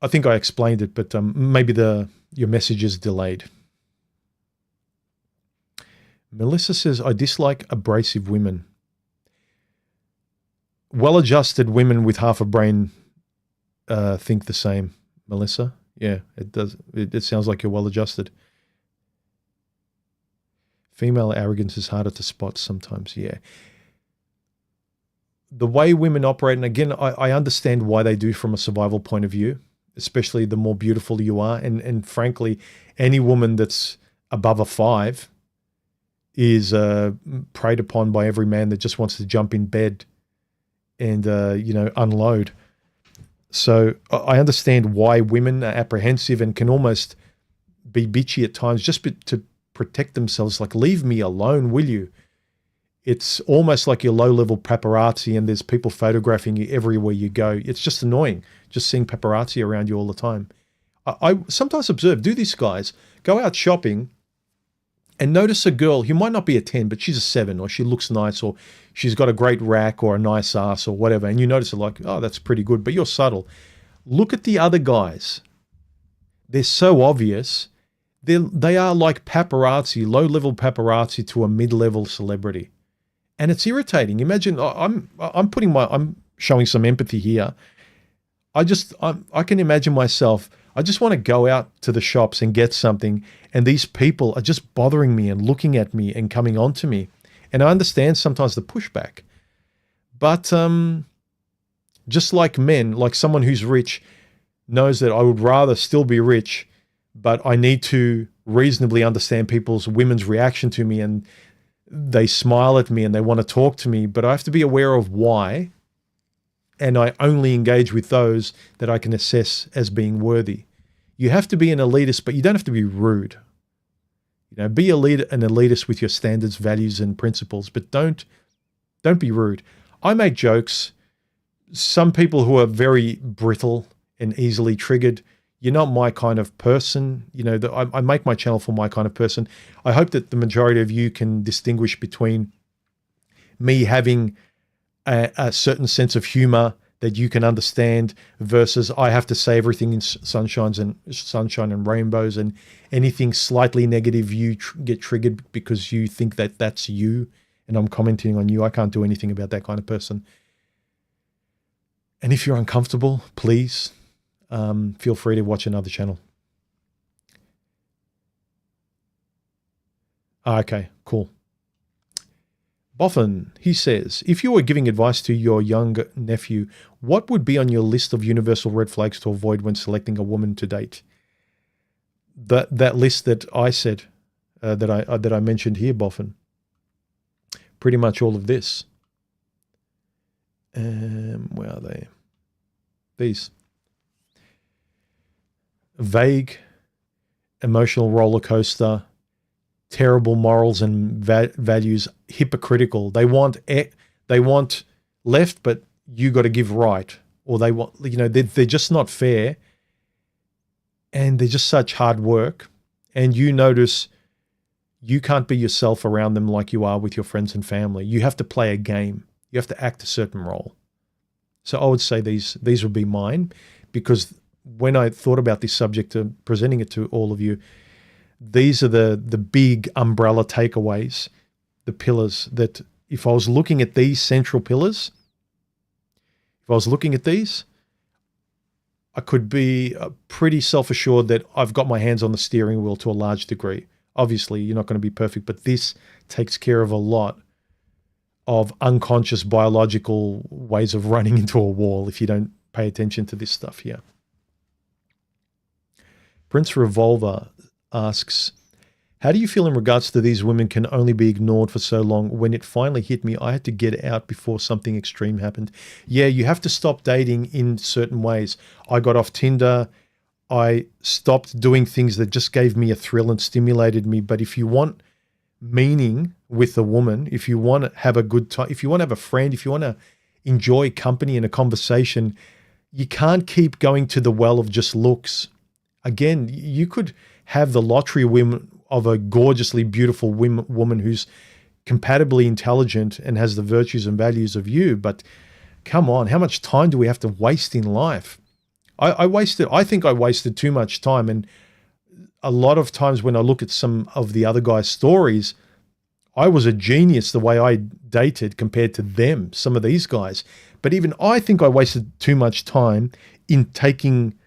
I think I explained it, but maybe your message is delayed. Melissa says, I dislike abrasive women. Well-adjusted women with half a brain think the same, Melissa. Yeah, it does. It sounds like you're well-adjusted. Female arrogance is harder to spot sometimes, yeah. The way women operate, and again, I understand why they do from a survival point of view, especially the more beautiful you are. And frankly, any woman that's above a 5 is preyed upon by every man that just wants to jump in bed and, unload. So I understand why women are apprehensive and can almost be bitchy at times just to protect themselves. Like, leave me alone, will you? It's almost like you're low-level paparazzi and there's people photographing you everywhere you go. It's just annoying just seeing paparazzi around you all the time. I sometimes observe, do these guys go out shopping and notice a girl who might not be a 10, but she's a 7, or she looks nice, or she's got a great rack or a nice ass or whatever, and you notice it like, oh, that's pretty good, but you're subtle. Look at the other guys. They're so obvious. They are like paparazzi, low-level paparazzi to a mid-level celebrity. And it's irritating. Imagine, I'm showing some empathy here. I can imagine myself, I just want to go out to the shops and get something, and these people are just bothering me and looking at me and coming on to me. And I understand sometimes the pushback. But just like men, like someone who's rich knows that I would rather still be rich, but I need to reasonably understand women's reaction to me, and they smile at me and they want to talk to me, but I have to be aware of why. And I only engage with those that I can assess as being worthy. You have to be an elitist, but you don't have to be rude. Be an elitist with your standards, values, and principles, but don't be rude. I make jokes. Some people who are very brittle and easily triggered, you're not my kind of person. I make my channel for my kind of person. I hope that the majority of you can distinguish between me having a certain sense of humor that you can understand versus I have to say everything in sunshine and rainbows, and anything slightly negative you get triggered because you think that that's you and I'm commenting on you. I can't do anything about that kind of person. And if you're uncomfortable, please feel free to watch another channel. Okay, cool. Boffin, he says, if you were giving advice to your young nephew, what would be on your list of universal red flags to avoid when selecting a woman to date? That list that I said, that I mentioned here, Boffin. Pretty much all of this. Where are they? These. Vague, emotional roller coaster, terrible morals and values, hypocritical. They want left, but you got to give right. Or they want, they're just not fair, and they're just such hard work. And you notice you can't be yourself around them like you are with your friends and family. You have to play a game. You have to act a certain role. So I would say these would be mine, because when I thought about this subject and presenting it to all of you, these are the big umbrella takeaways, the pillars that if I was looking at these central pillars, I could be pretty self-assured that I've got my hands on the steering wheel to a large degree. Obviously, you're not going to be perfect, but this takes care of a lot of unconscious biological ways of running into a wall if you don't pay attention to this stuff here. Prince Revolver asks, how do you feel in regards to these women can only be ignored for so long? When it finally hit me, I had to get out before something extreme happened. Yeah, you have to stop dating in certain ways. I got off Tinder. I stopped doing things that just gave me a thrill and stimulated me. But if you want meaning with a woman, if you want to have a good time, if you want to have a friend, if you want to enjoy company and a conversation, you can't keep going to the well of just looks. Again, you could have the lottery win of a gorgeously beautiful woman who's compatibly intelligent and has the virtues and values of you, but come on, how much time do we have to waste in life? I think I wasted too much time. And a lot of times when I look at some of the other guys' stories, I was a genius the way I dated compared to them, some of these guys. But even I think I wasted too much time in taking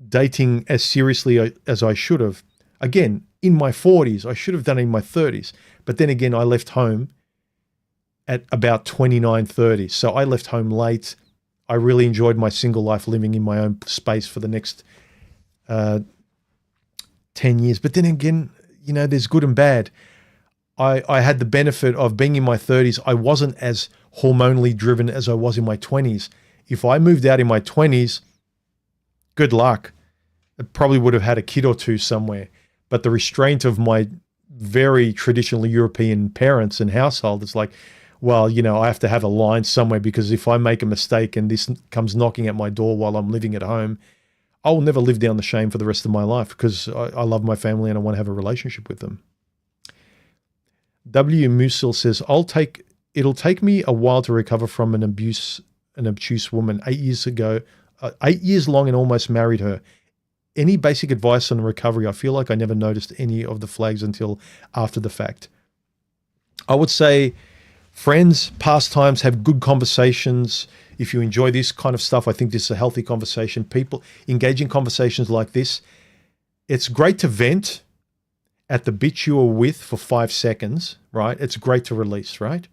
dating as seriously as I should have. Again, in my 40s, I should have done it in my 30s. But then again, I left home at about 29, 30. So I left home late. I really enjoyed my single life living in my own space for the next 10 years. But then again, you know, there's good and bad. I had the benefit of being in my 30s. I wasn't as hormonally driven as I was in my 20s. If I moved out in my 20s, good luck. I probably would have had a kid or two somewhere. But the restraint of my very traditionally European parents and household, it's like, well, you know, I have to have a line somewhere, because if I make a mistake and this comes knocking at my door while I'm living at home, I will never live down the shame for the rest of my life, because I love my family and I want to have a relationship with them. W. Musil says, it'll take me a while to recover from an obtuse woman 8 years ago, 8 years long, and almost married her. Any basic advice on recovery? I feel like I never noticed any of the flags until after the fact. I would say friends, pastimes, have good conversations. If you enjoy this kind of stuff, I think this is a healthy conversation. People engage in conversations like this. It's great to vent at the bitch you were with for 5 seconds, right? It's great to release, right?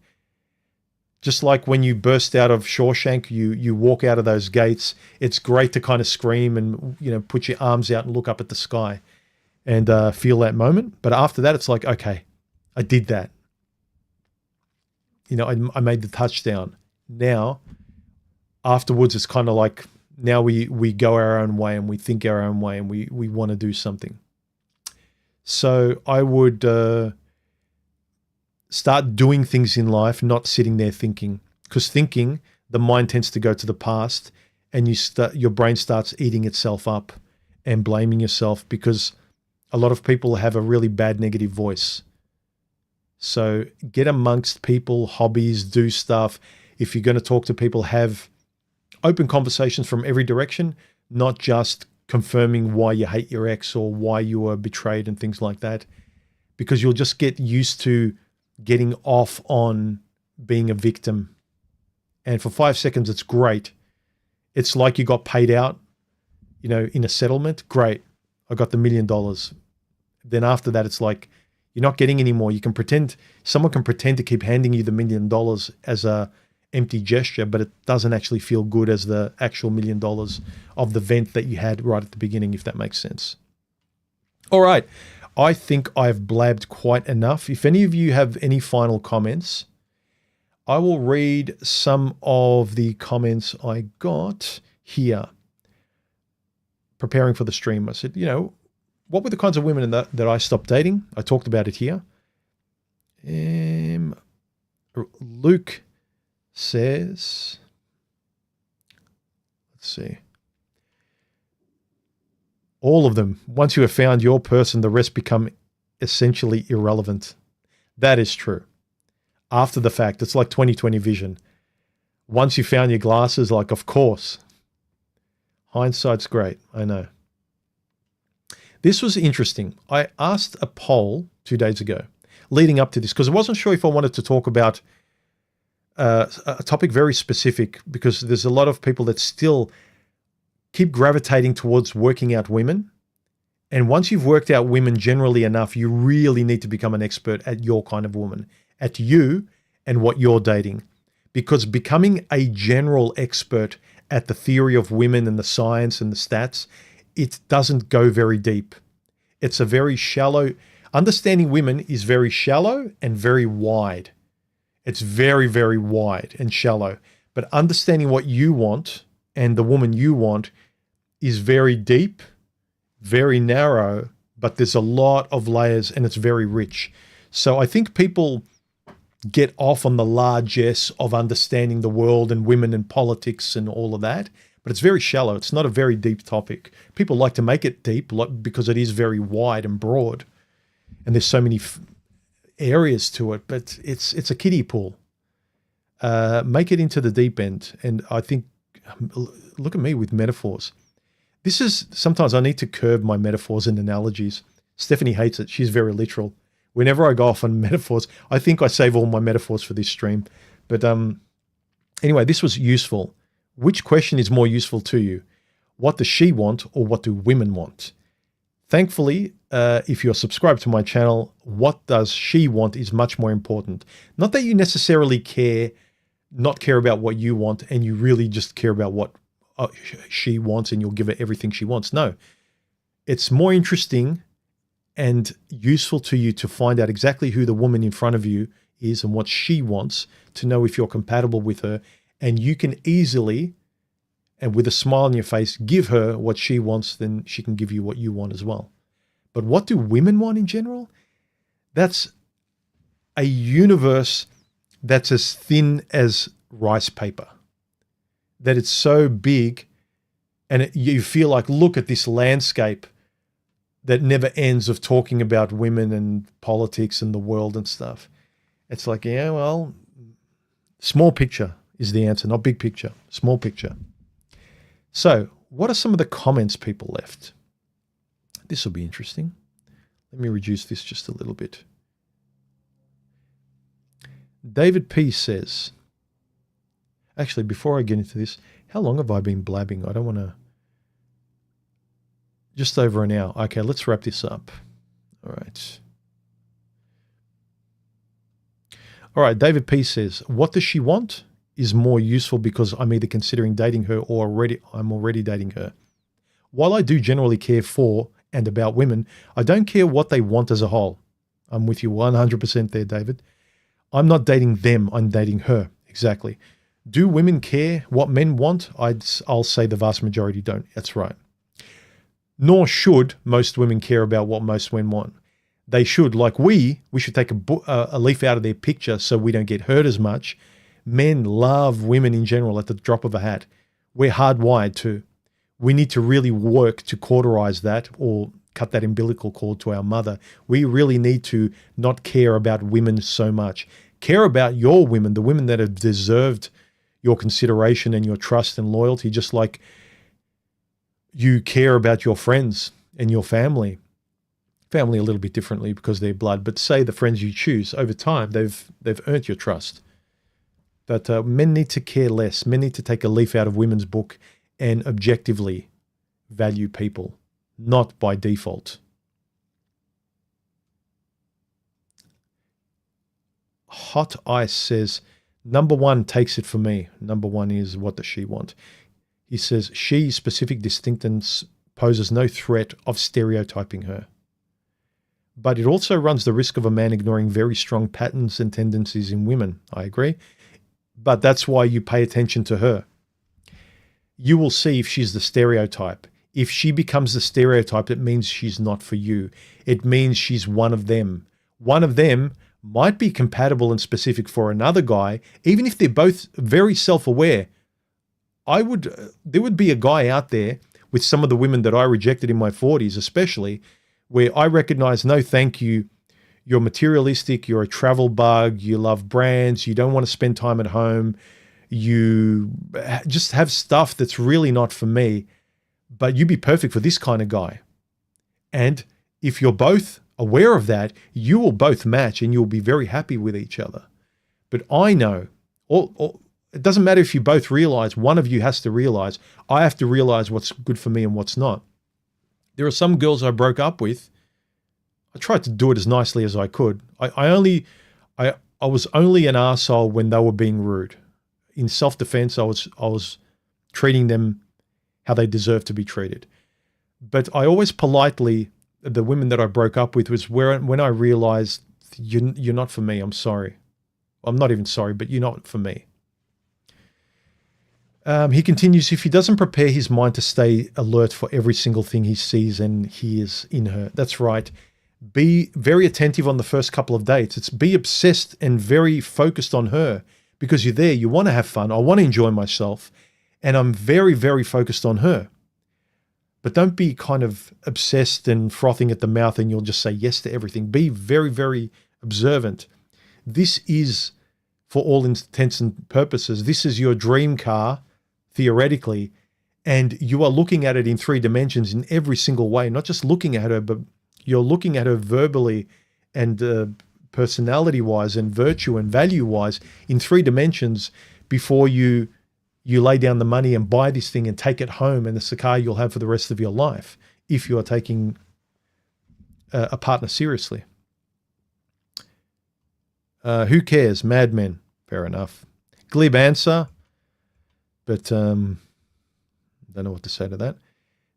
Just like when you burst out of Shawshank, you walk out of those gates, it's great to kind of scream and, you know, put your arms out and look up at the sky and feel that moment. But after that, it's like, okay, I did that. You know, I made the touchdown. Now, afterwards, it's kind of like, now we go our own way and we think our own way and we want to do something. So I would start doing things in life, not sitting there thinking. Because thinking, the mind tends to go to the past, and your brain starts eating itself up and blaming yourself, because a lot of people have a really bad negative voice. So get amongst people, hobbies, do stuff. If you're going to talk to people, have open conversations from every direction, not just confirming why you hate your ex or why you were betrayed and things like that, because you'll just get used to getting off on being a victim. And for 5 seconds, it's great. It's like you got paid out, you know, in a settlement. Great. I got the $1 million. Then after that, it's like, you're not getting any more. You can pretend, someone can pretend to keep handing you the $1 million as a empty gesture, but it doesn't actually feel good as the actual $1 million of the vent that you had right at the beginning, if that makes sense. All right. I think I've blabbed quite enough. If any of you have any final comments, I will read some of the comments I got here preparing for the stream. I said, you know, what were the kinds of women that I stopped dating? I talked about it here. Luke says, let's see. All of them. Once you have found your person, the rest become essentially irrelevant. That is true. After the fact, it's like 20/20 vision. Once you found your glasses, like, of course. Hindsight's great. I know. This was interesting. I asked a poll 2 days ago leading up to this, because I wasn't sure if I wanted to talk about a topic very specific, because there's a lot of people that still keep gravitating towards working out women. And once you've worked out women generally enough, you really need to become an expert at your kind of woman, at you and what you're dating. Because becoming a general expert at the theory of women and the science and the stats, it doesn't go very deep. It's a very shallow, understanding women is very shallow and very wide. It's very, very wide and shallow. But understanding what you want and the woman you want is very deep, very narrow, but there's a lot of layers and it's very rich. So I think people get off on the largesse of understanding the world and women and politics and all of that, but it's very shallow. It's not a very deep topic. People like to make it deep because it is very wide and broad, and there's so many areas to it, but it's a kiddie pool. Make it into the deep end. And I think, look at me with metaphors. This is, sometimes I need to curb my metaphors and analogies. Stephanie hates it. She's very literal. Whenever I go off on metaphors, I think I save all my metaphors for this stream. But anyway, this was useful. Which question is more useful to you? What does she want, or what do women want? Thankfully, if you're subscribed to my channel, what does she want is much more important. Not that you necessarily not care about what you want, and you really just care about what she wants and you'll give her everything she wants. No, it's more interesting and useful to you to find out exactly who the woman in front of you is and what she wants, to know if you're compatible with her, and you can easily, and with a smile on your face, give her what she wants, then she can give you what you want as well. But what do women want in general? That's a universe that's as thin as rice paper, that it's so big, and you feel like, look at this landscape that never ends of talking about women and politics and the world and stuff. It's like, yeah, well, small picture is the answer, not big picture, small picture. So what are some of the comments people left? This will be interesting. Let me reduce this just a little bit. David P says, actually, before I get into this, how long have I been blabbing? I don't want to, just over an hour. Okay, let's wrap this up. All right. All right, David P says, what does she want is more useful because I'm either considering dating her or I'm already dating her. While I do generally care for and about women, I don't care what they want as a whole. I'm with you 100% there, David. I'm not dating them, I'm dating her. Exactly. Do women care what men want? I'll say the vast majority don't. That's right. Nor should most women care about what most men want. They should, like we should take a leaf out of their picture so we don't get hurt as much. Men love women in general at the drop of a hat. We're hardwired to. We need to really work to cauterize that, or cut that umbilical cord to our mother. We really need to not care about women so much. Care about your women, the women that have deserved your consideration and your trust and loyalty, just like you care about your friends and your family. Family a little bit differently because they're blood, but say the friends you choose, over time, they've earned your trust. But men need to care less. Men need to take a leaf out of women's book and objectively value people, not by default. Hot Ice says, number one takes it for me. Number one is, what does she want? He says, she, specific distinctness, poses no threat of stereotyping her. But it also runs the risk of a man ignoring very strong patterns and tendencies in women. I agree. But that's why you pay attention to her. You will see if she's the stereotype. If she becomes the stereotype, it means she's not for you. It means she's one of them. One of them might be compatible and specific for another guy, even if they're both very self-aware. There would be a guy out there with some of the women that I rejected in my 40s, especially, where I recognize, no, thank you. You're materialistic. You're a travel bug. You love brands. You don't want to spend time at home. You just have stuff that's really not for me, but you'd be perfect for this kind of guy. And if you're both aware of that, you will both match and you'll be very happy with each other. But I know, it doesn't matter if you both realize, one of you has to realize, I have to realize what's good for me and what's not. There are some girls I broke up with. I tried to do it as nicely as I could. I was only an arsehole when they were being rude. In self-defense, I was treating them how they deserve to be treated. But I always politely, the women that I broke up with, was when I realized, you're not for me, I'm sorry. I'm not even sorry, but you're not for me. He continues, if he doesn't prepare his mind to stay alert for every single thing he sees and hears in her. That's right. Be very attentive on the first couple of dates. It's be obsessed and very focused on her because you're there. You want to have fun. I want to enjoy myself. And I'm very, very focused on her. But don't be kind of obsessed and frothing at the mouth and you'll just say yes to everything. Be very, very observant. This is, for all intents and purposes, this is your dream car, theoretically, and you are looking at it in 3 dimensions in every single way, not just looking at her, but you're looking at her verbally and personality-wise and virtue and value-wise in 3 dimensions before you lay down the money and buy this thing and take it home, and it's the car you'll have for the rest of your life if you are taking a partner seriously. Who cares? Madmen. Fair enough. Glib answer, but don't know what to say to that.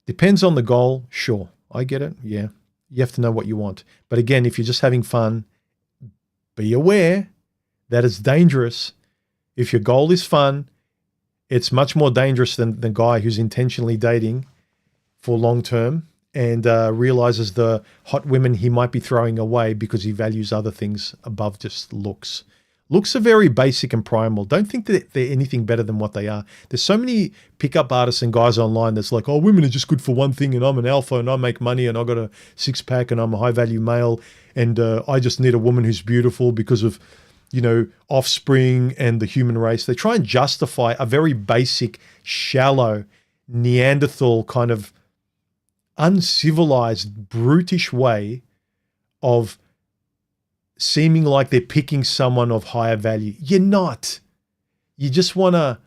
Depends on the goal. Sure, I get it. Yeah, you have to know what you want. But again, if you're just having fun, be aware that it's dangerous. If your goal is fun, it's much more dangerous than the guy who's intentionally dating for long term and realizes the hot women he might be throwing away because he values other things above just looks. Looks are very basic and primal. Don't think that they're anything better than what they are. There's so many pickup artists and guys online that's like, oh, women are just good for one thing and I'm an alpha and I make money and I got a 6-pack and I'm a high value male and I just need a woman who's beautiful because of, you know, offspring and the human race. They try and justify a very basic, shallow, Neanderthal kind of uncivilized, brutish way of seeming like they're picking someone of higher value. You're not. You just want to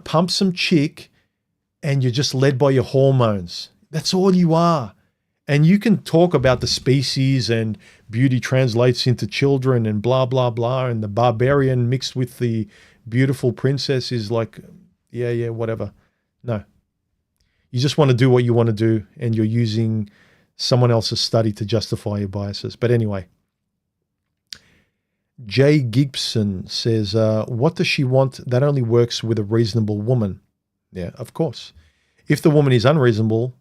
pump some chick and you're just led by your hormones. That's all you are. And you can talk about the species and beauty translates into children and blah, blah, blah. And the barbarian mixed with the beautiful princess is like, yeah, whatever. No. You just want to do what you want to do and you're using someone else's study to justify your biases. But anyway, Jay Gibson says, what does she want? That only works with a reasonable woman. Yeah, of course. If the woman is unreasonable,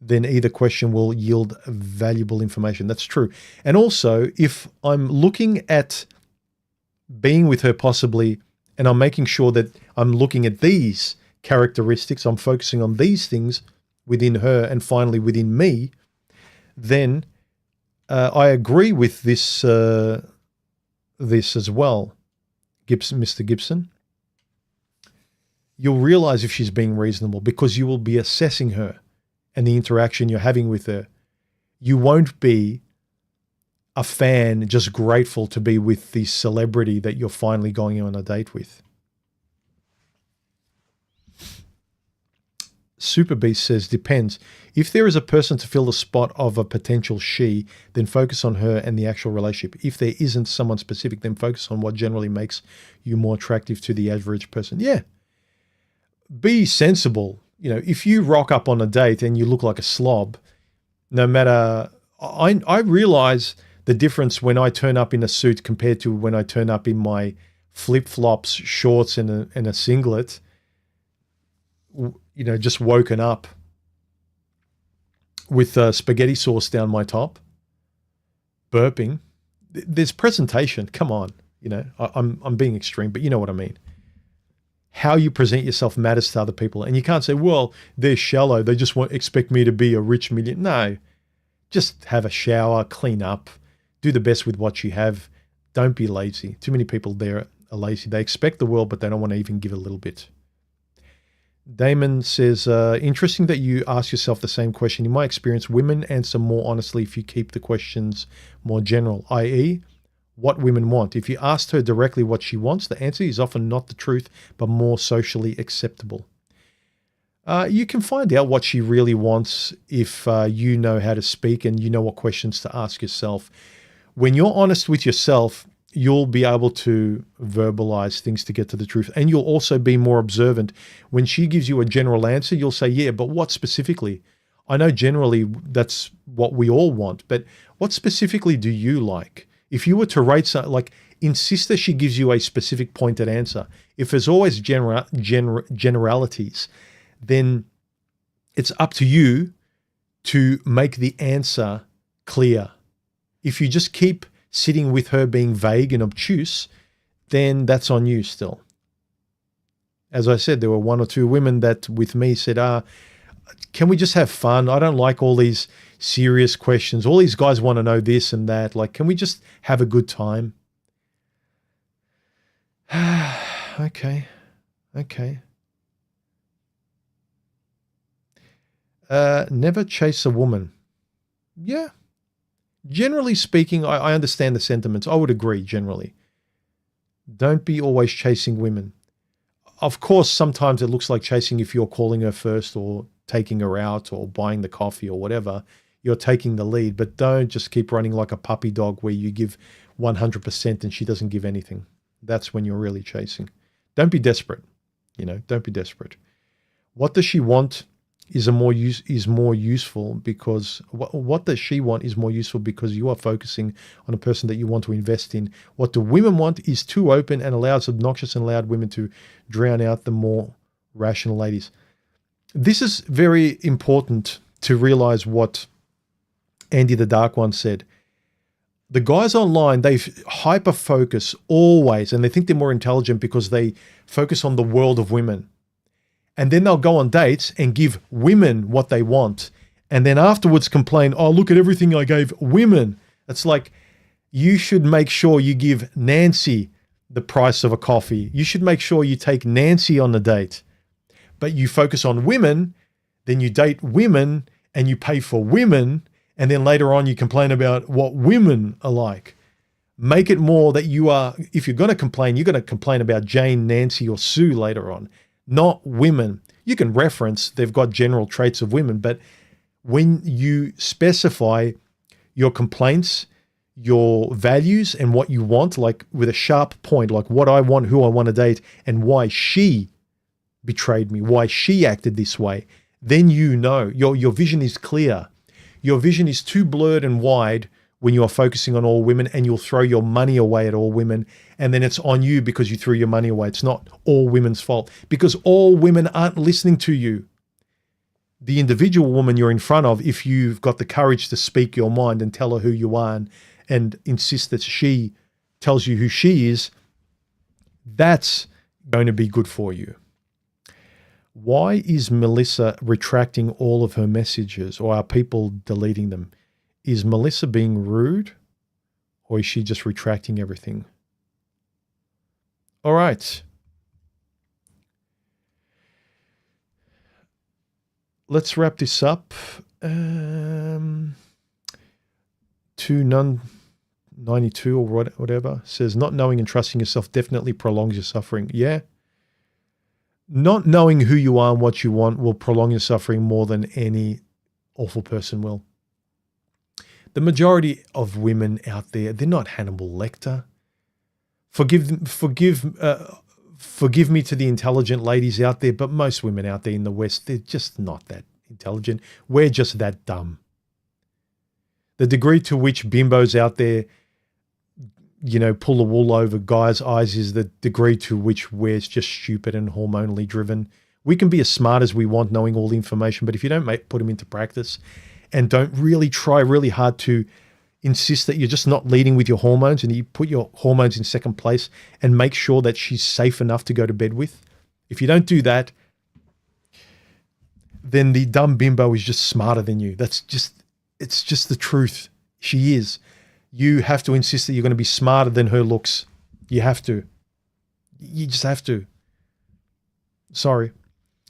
then either question will yield valuable information. That's true. And also, if I'm looking at being with her possibly, and I'm making sure that I'm looking at these characteristics, I'm focusing on these things within her and finally within me, then I agree with this as well, Mr. Gibson. You'll realize if she's being reasonable because you will be assessing her and the interaction you're having with her. You won't be a fan just grateful to be with the celebrity that you're finally going on a date with. Super Beast says, depends. If there is a person to fill the spot of a potential she, then focus on her and the actual relationship. If there isn't someone specific, then focus on what generally makes you more attractive to the average person. Yeah. Be sensible. You know, if you rock up on a date and you look like a slob, no matter, I realize the difference when I turn up in a suit compared to when I turn up in my flip-flops, shorts, and a singlet, you know, just woken up with spaghetti sauce down my top, burping. There's presentation. Come on. You know, I'm being extreme, but you know what I mean. How you present yourself matters to other people. And you can't say, well, they're shallow. They just expect me to be a rich million. No, just have a shower, clean up, do the best with what you have. Don't be lazy. Too many people there are lazy. They expect the world, but they don't want to even give a little bit. Damon says, interesting that you ask yourself the same question. In my experience, women answer more honestly if you keep the questions more general, i.e., what women want. If you asked her directly what she wants, the answer is often not the truth, but more socially acceptable. You can find out what she really wants if you know how to speak and you know what questions to ask yourself. When you're honest with yourself, you'll be able to verbalize things to get to the truth. And you'll also be more observant. When she gives you a general answer, you'll say, yeah, but what specifically? I know generally that's what we all want, but what specifically do you like? If you were to rate something, like insist that she gives you a specific pointed answer. If there's always generalities, then it's up to you to make the answer clear. If you just keep sitting with her being vague and obtuse, then that's on you still. As I said, there were one or two women that with me said, can we just have fun? I don't like all these serious questions. All these guys want to know this and that. Like, can we just have a good time? Okay. Never chase a woman. Yeah. Generally speaking, I understand the sentiments. I would agree generally. Don't be always chasing women. Of course, sometimes it looks like chasing if you're calling her first or taking her out or buying the coffee or whatever. You're taking the lead, but don't just keep running like a puppy dog where you give 100% and she doesn't give anything. That's when you're really chasing. Don't be desperate. Don't be desperate. What does she want is more useful because what does she want is more useful because you are focusing on a person that you want to invest in. What the women want is too open and allows obnoxious and loud women to drown out the more rational ladies. This is very important to realize what Andy the Dark One said. The guys online, they hyper-focus always, and they think they're more intelligent because they focus on the world of women. And then they'll go on dates and give women what they want. And then afterwards complain, oh, look at everything I gave women. It's like, you should make sure you give Nancy the price of a coffee. You should make sure you take Nancy on the date. But you focus on women, then you date women and you pay for women. And then later on you complain about what women are like. Make it more that you are, if you're going to complain, you're going to complain about Jane, Nancy, or Sue later on, not women. You can reference, they've got general traits of women, but when you specify your complaints, your values, and what you want, like with a sharp point, like what I want, who I want to date, and why she betrayed me, why she acted this way, then you know your vision is clear. Your vision is too blurred and wide when you are focusing on all women, and you'll throw your money away at all women, and then it's on you because you threw your money away. It's not all women's fault because all women aren't listening to you. The individual woman you're in front of, if you've got the courage to speak your mind and tell her who you are and insist that she tells you who she is, that's going to be good for you. Why is Melissa retracting all of her messages, or are people deleting them? Is Melissa being rude, or is she just retracting everything? All right. Let's wrap this up. None 92 or whatever says, not knowing and trusting yourself definitely prolongs your suffering. Yeah. Not knowing who you are and what you want will prolong your suffering more than any awful person will. The majority of women out there, they're not Hannibal Lecter. Forgive me to the intelligent ladies out there, but most women out there in the West, they're just not that intelligent. We're just that dumb. The degree to which bimbos out there, pull the wool over guys' eyes is the degree to which we're just stupid and hormonally driven. We can be as smart as we want knowing all the information, but if you don't put them into practice and don't really try really hard to insist that you're just not leading with your hormones and you put your hormones in second place and make sure that she's safe enough to go to bed with, if you don't do that, then the dumb bimbo is just smarter than you. It's just the truth. She is. You have to insist that you're going to be smarter than her looks. You have to. You just have to. Sorry.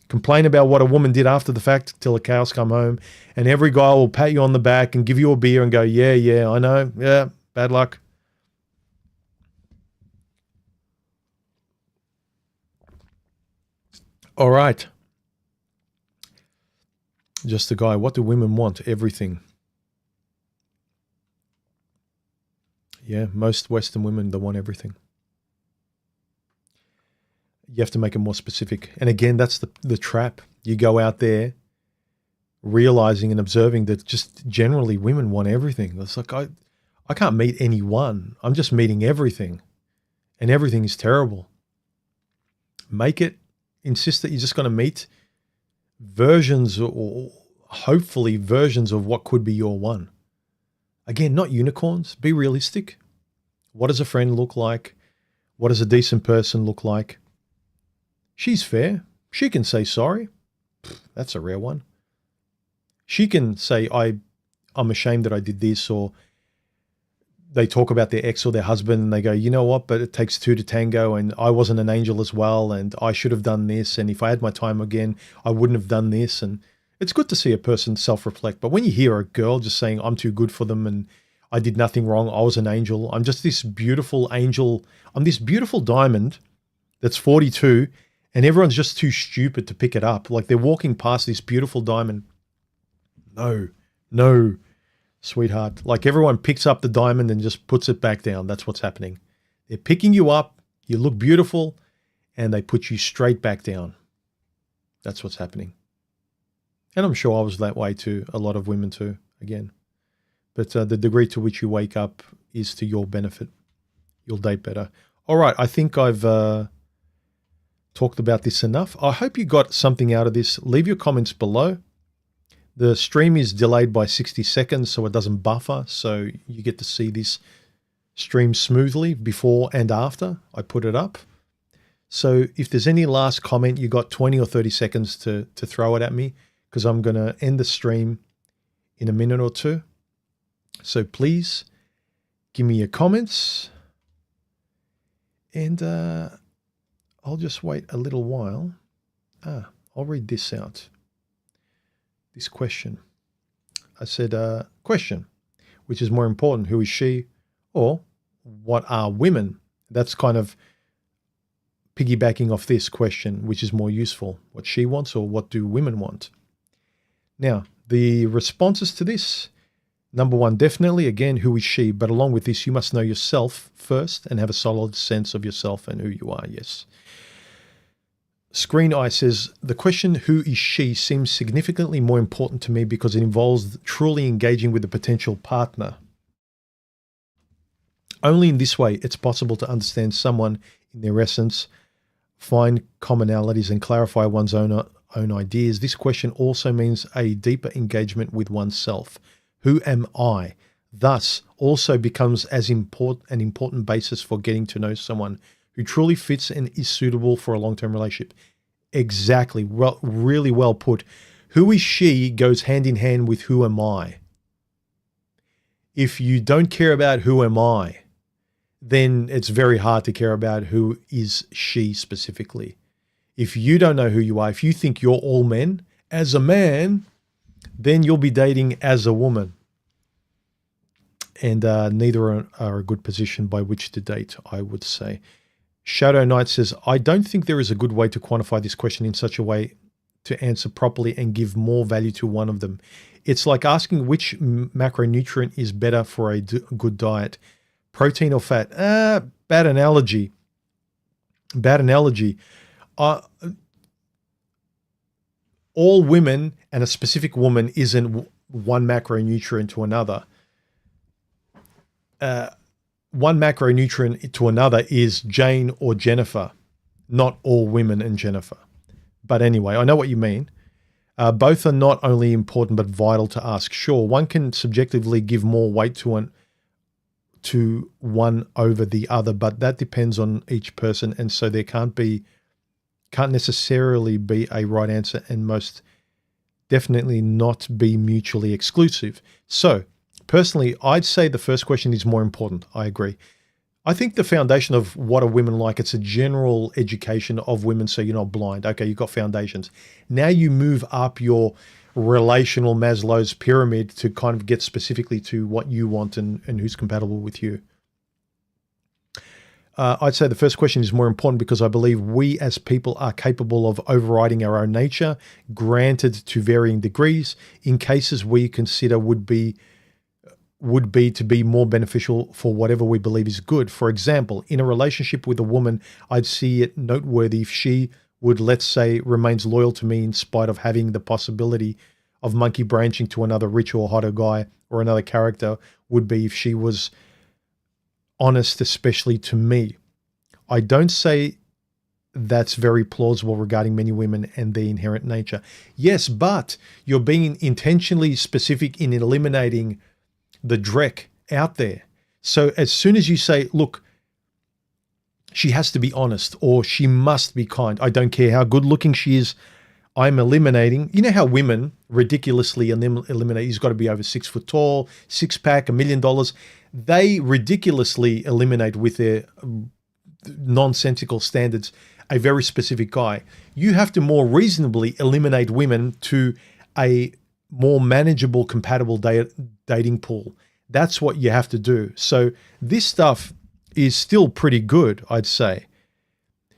Complain about what a woman did after the fact till the cows come home, and every guy will pat you on the back and give you a beer and go, yeah, I know. Yeah, bad luck. All right. Just a guy. What do women want? Everything. Yeah, most Western women, they want everything. You have to make it more specific. And again, that's the trap. You go out there realizing and observing that just generally women want everything. It's like, I can't meet anyone. I'm just meeting everything. And everything is terrible. Insist that you're just going to meet versions or hopefully versions of what could be your one. Again, not unicorns. Be realistic. What does a friend look like? What does a decent person look like? She's fair. She can say sorry. That's a rare one. She can say, I'm ashamed that I did this, or they talk about their ex or their husband and they go, you know what, but it takes two to tango and I wasn't an angel as well and I should have done this. And if I had my time again, I wouldn't have done this. And it's good to see a person self-reflect. But when you hear a girl just saying, I'm too good for them and I did nothing wrong, I was an angel, I'm just this beautiful angel, I'm this beautiful diamond that's 42 and everyone's just too stupid to pick it up. Like they're walking past this beautiful diamond. No, sweetheart. Like everyone picks up the diamond and just puts it back down. That's what's happening. They're picking you up, you look beautiful, and they put you straight back down. That's what's happening. And I'm sure I was that way too, a lot of women too, again. But the degree to which you wake up is to your benefit. You'll date better. All right, I think I've talked about this enough. I hope you got something out of this. Leave your comments below. The stream is delayed by 60 seconds, so it doesn't buffer. So you get to see this stream smoothly before and after I put it up. So if there's any last comment, you got 20 or 30 seconds to throw it at me, because I'm going to end the stream in a minute or two. So please give me your comments, and I'll just wait a little while. I'll read this out. This question. I said, question, which is more important, who is she, or what are women? That's kind of piggybacking off this question, which is more useful, what she wants or what do women want? Now, the responses to this, number one, definitely, again, who is she? But along with this, you must know yourself first and have a solid sense of yourself and who you are, yes. Screen Eye says, the question, who is she, seems significantly more important to me because it involves truly engaging with the potential partner. Only in this way, it's possible to understand someone in their essence, find commonalities and clarify one's own ideas. This question also means a deeper engagement with oneself. Who am I? Thus, also becomes an important basis for getting to know someone who truly fits and is suitable for a long-term relationship. Exactly. Well, really well put. Who is she goes hand in hand with who am I. If you don't care about who am I, then it's very hard to care about who is she specifically. If you don't know who you are, if you think you're all men, as a man, then you'll be dating as a woman. And neither are a good position by which to date, I would say. Shadow Knight says, I don't think there is a good way to quantify this question in such a way to answer properly and give more value to one of them. It's like asking which macronutrient is better for a good diet, protein or fat. Bad analogy. Bad analogy. All women and a specific woman isn't one macronutrient to another. One macronutrient to another is Jane or Jennifer, not all women and Jennifer. But anyway, I know what you mean. Both are not only important but vital to ask. Sure, one can subjectively give more weight to one over the other, but that depends on each person, and so there can't necessarily be a right answer, and most definitely not be mutually exclusive. So, personally, I'd say the first question is more important. I agree. I think the foundation of what are women like, it's a general education of women so you're not blind. Okay, you've got foundations. Now you move up your relational Maslow's pyramid to kind of get specifically to what you want and who's compatible with you. I'd say the first question is more important because I believe we as people are capable of overriding our own nature, granted to varying degrees, in cases we consider would be to be more beneficial for whatever we believe is good. For example, in a relationship with a woman, I'd see it noteworthy if she would, let's say, remains loyal to me in spite of having the possibility of monkey branching to another richer or hotter guy, or another character would be if she was honest, especially to me. I don't say that's very plausible regarding many women and their inherent nature. Yes, but you're being intentionally specific in eliminating the dreck out there. So as soon as you say, look, she has to be honest or she must be kind. I don't care how good looking she is. I'm eliminating. You know how women ridiculously eliminate, he's got to be over 6 foot tall, six pack, $1 million. They ridiculously eliminate with their nonsensical standards a very specific guy. You have to more reasonably eliminate women to a more manageable, compatible dating pool. That's what you have to do. So this stuff is still pretty good, I'd say.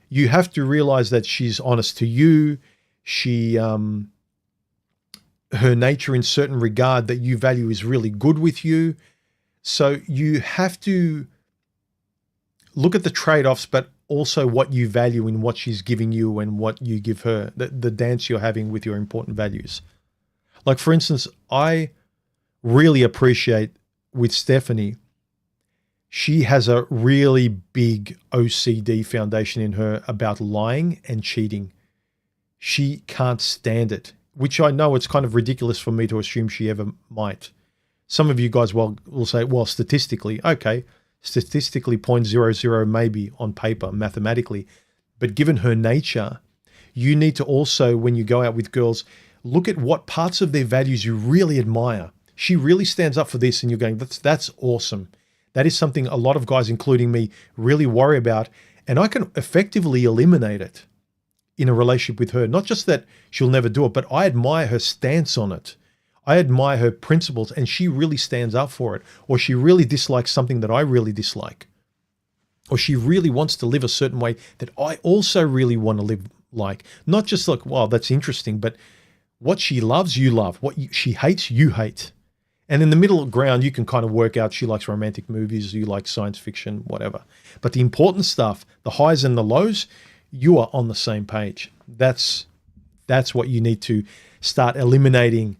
You have to realize that she's honest to you. She, her nature in certain regard that you value is really good with you. So you have to look at the trade-offs, but also what you value in what she's giving you and what you give her, the dance you're having with your important values. Like, for instance, I really appreciate with Stephanie, she has a really big OCD foundation in her about lying and cheating. She can't stand it, which I know it's kind of ridiculous for me to assume she ever might. Some of you guys will say, well, statistically, okay, statistically 0.00 maybe on paper, mathematically. But given her nature, you need to also, when you go out with girls, look at what parts of their values you really admire. She really stands up for this and you're going, that's awesome. That is something a lot of guys, including me, really worry about. And I can effectively eliminate it in a relationship with her. Not just that she'll never do it, but I admire her stance on it. I admire her principles and she really stands up for it. Or she really dislikes something that I really dislike. Or she really wants to live a certain way that I also really want to live like. Not just like, wow, that's interesting, but what she loves, you love. What she hates, you hate. And in the middle ground, you can kind of work out she likes romantic movies, you like science fiction, whatever. But the important stuff, the highs and the lows, you are on the same page. That's what you need to start eliminating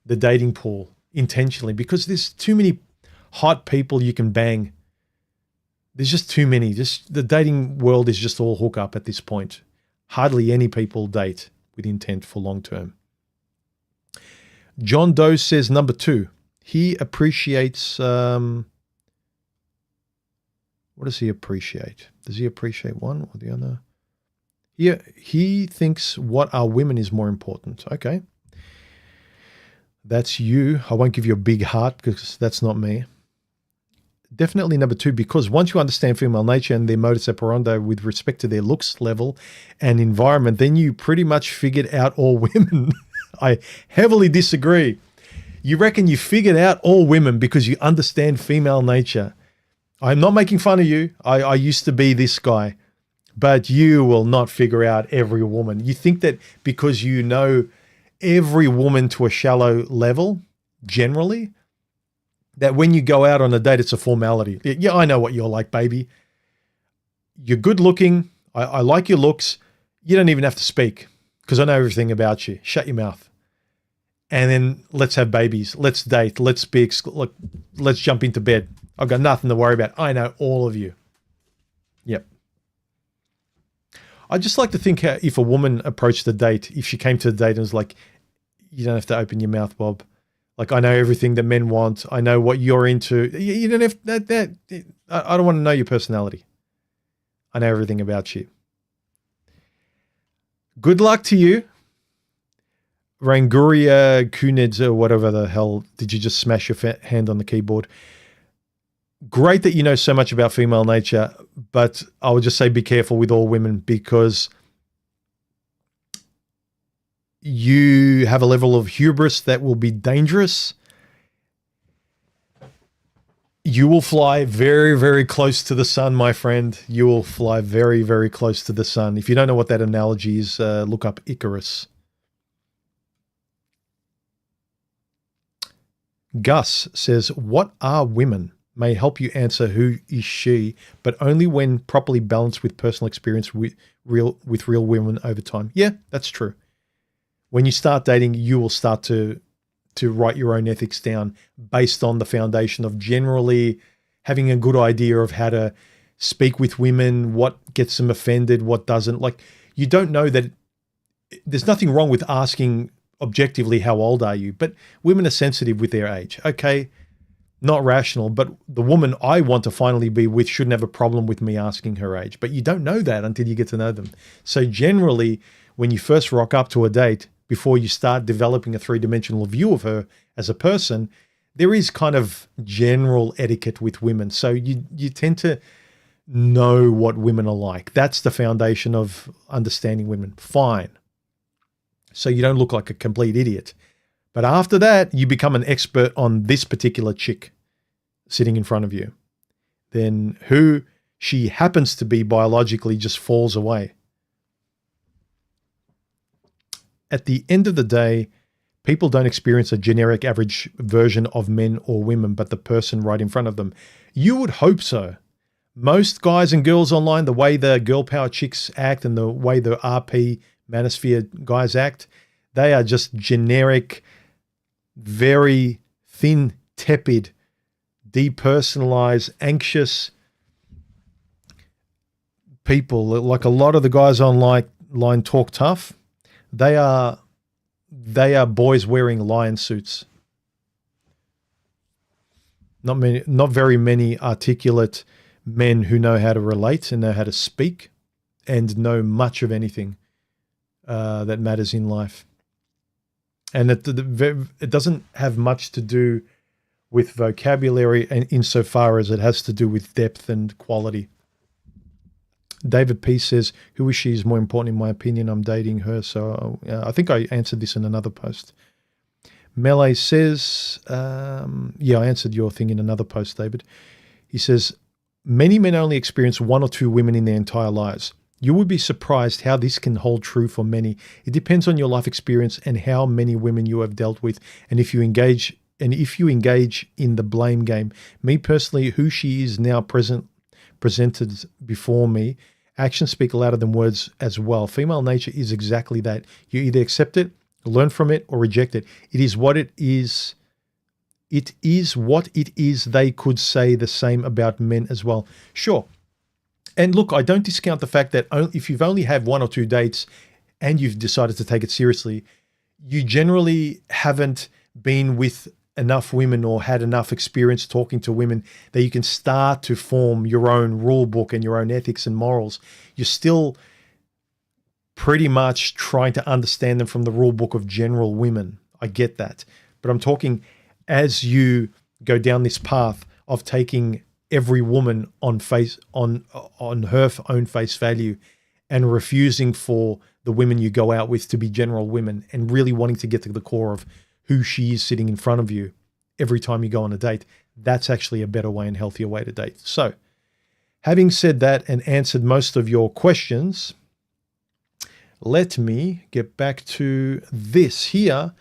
the dating pool intentionally, because there's too many hot people you can bang. There's just too many. Just the dating world is just all hook up at this point. Hardly any people date with intent for long term. John Doe says number 2. He appreciates, what does he appreciate? Does he appreciate one or the other? Yeah, he thinks what are women is more important. Okay. That's you. I won't give you a big heart because that's not me. Definitely number 2, because once you understand female nature and their modus operandi with respect to their looks level and environment, then you pretty much figured out all women. I heavily disagree. You reckon you figured out all women because you understand female nature. I'm not making fun of you. I used to be this guy, but you will not figure out every woman. You think that because you know every woman to a shallow level, generally, that when you go out on a date, it's a formality. Yeah, I know what you're like, baby. You're good looking. I like your looks. You don't even have to speak because I know everything about you. Shut your mouth. And then let's have babies. Let's date. Let's let's jump into bed. I've got nothing to worry about. I know all of you. Yep. I just like to think if a woman approached a date, if she came to a date and was like, you don't have to open your mouth, Bob. Like, I know everything that men want. I know what you're into. You don't have that. I don't want to know your personality. I know everything about you. Good luck to you. Ranguria Kunidz or whatever the hell. Did you just smash your hand on the keyboard? Great that you know so much about female nature, but I would just say be careful with all women because you have a level of hubris that will be dangerous. You will fly very, very close to the sun, my friend. You will fly very, very close to the sun. If you don't know what that analogy is, look up Icarus. Gus says, what are women? May help you answer who is she, but only when properly balanced with personal experience with real women over time. Yeah, that's true. When you start dating, you will start to write your own ethics down based on the foundation of generally having a good idea of how to speak with women, what gets them offended, what doesn't. Like, you don't know that there's nothing wrong with asking objectively, how old are you? But women are sensitive with their age. Okay, not rational, but the woman I want to finally be with shouldn't have a problem with me asking her age. But you don't know that until you get to know them. So generally, when you first rock up to a date, before you start developing a three-dimensional view of her as a person, there is kind of general etiquette with women. So you tend to know what women are like. That's the foundation of understanding women. Fine. So you don't look like a complete idiot. But after that, you become an expert on this particular chick sitting in front of you. Then who she happens to be biologically just falls away. At the end of the day, people don't experience a generic average version of men or women, but the person right in front of them. You would hope so. Most guys and girls online, the way the girl power chicks act and the way the RP manosphere guys act, they are just generic, very thin, tepid, depersonalized, anxious people. Like a lot of the guys online talk tough. They are boys wearing lion suits. Not very many articulate men who know how to relate and know how to speak and know much of anything that matters in life. And it doesn't have much to do with vocabulary and insofar as it has to do with depth and quality. David P says, who is she is more important in my opinion. I'm dating her. So I think I answered this in another post. Melee says, yeah, I answered your thing in another post, David. He says, many men only experience one or two women in their entire lives. You would be surprised how this can hold true for many. It depends on your life experience and how many women you have dealt with. And if you engage in the blame game. Me personally, who she is now presented before me, actions speak louder than words as well. Female nature is exactly that. You either accept it, learn from it, or reject it. It is what it is. It is what it is. They could say the same about men as well. Sure. And look, I don't discount the fact that if you've only had one or two dates and you've decided to take it seriously, you generally haven't been with enough women or had enough experience talking to women that you can start to form your own rule book and your own ethics and morals. You're still pretty much trying to understand them from the rule book of general women. I get that. But I'm talking as you go down this path of taking every woman on her own face value and refusing for the women you go out with to be general women and really wanting to get to the core of who she is sitting in front of you every time you go on a date. That's actually a better way and healthier way to date. So having said that and answered most of your questions, let me get back to this here.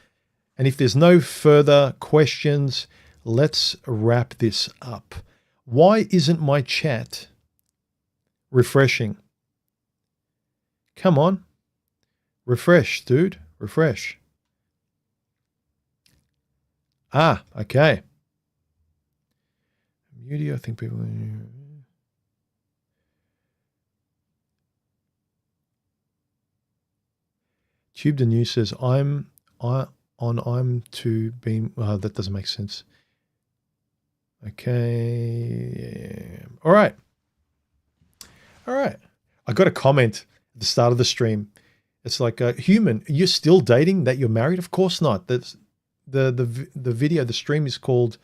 And if there's no further questions, let's wrap this up. Why isn't my chat refreshing? Come on. Refresh, dude. Refresh. Ah, okay. Beauty, I think people... Tube the News says, I'm to be... that doesn't make sense. Okay. All right. I got a comment at the start of the stream. It's like, human, you're still dating that you're married? Of course not. That's the video, the stream is called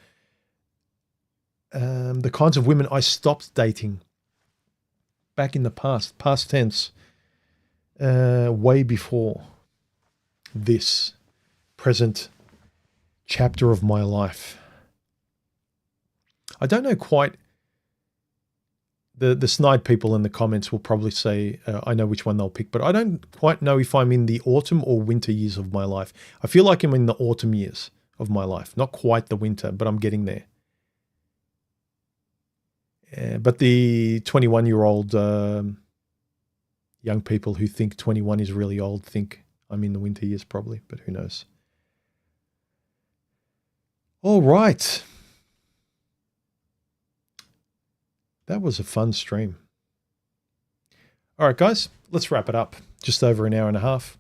The Kinds of Women I Stopped Dating. Back in the past tense, way before this present chapter of my life. I don't know quite. The snide people in the comments will probably say, I know which one they'll pick, but I don't quite know if I'm in the autumn or winter years of my life. I feel like I'm in the autumn years of my life. Not quite the winter, but I'm getting there. But the 21-year-old young people who think 21 is really old think I'm in the winter years probably, but who knows. All right. That was a fun stream. All right, guys, let's wrap it up. Just over an hour and a half.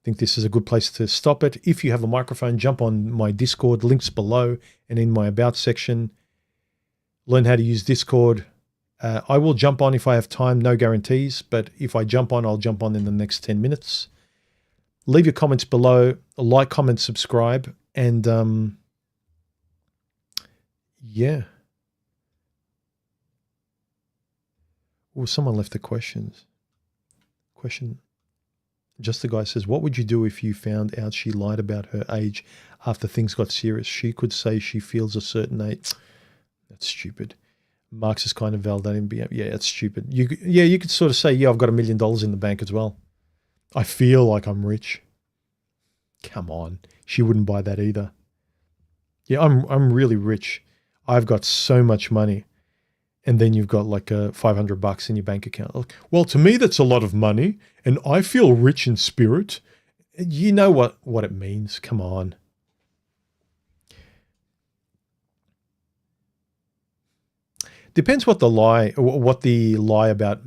think this is a good place to stop it. If you have a microphone, jump on my Discord, links below and in my About section. Learn how to use Discord. I will jump on if I have time, no guarantees, but if I jump on, I'll jump on in the next 10 minutes. Leave your comments below, like, comment, subscribe, and yeah. Oh, someone left the questions. Just the guy says, what would you do if you found out she lied about her age after things got serious? She could say she feels a certain age. That's stupid. Marx is kind of validating. Yeah, that's stupid. You could sort of say, yeah, I've got $1 million in the bank as well. I feel like I'm rich. Come on. She wouldn't buy that either. Yeah, I'm really rich. I've got so much money. And then you've got like $500 in your bank account. Well, to me, that's a lot of money, and I feel rich in spirit. You know what it means. Come on. Depends what the lie about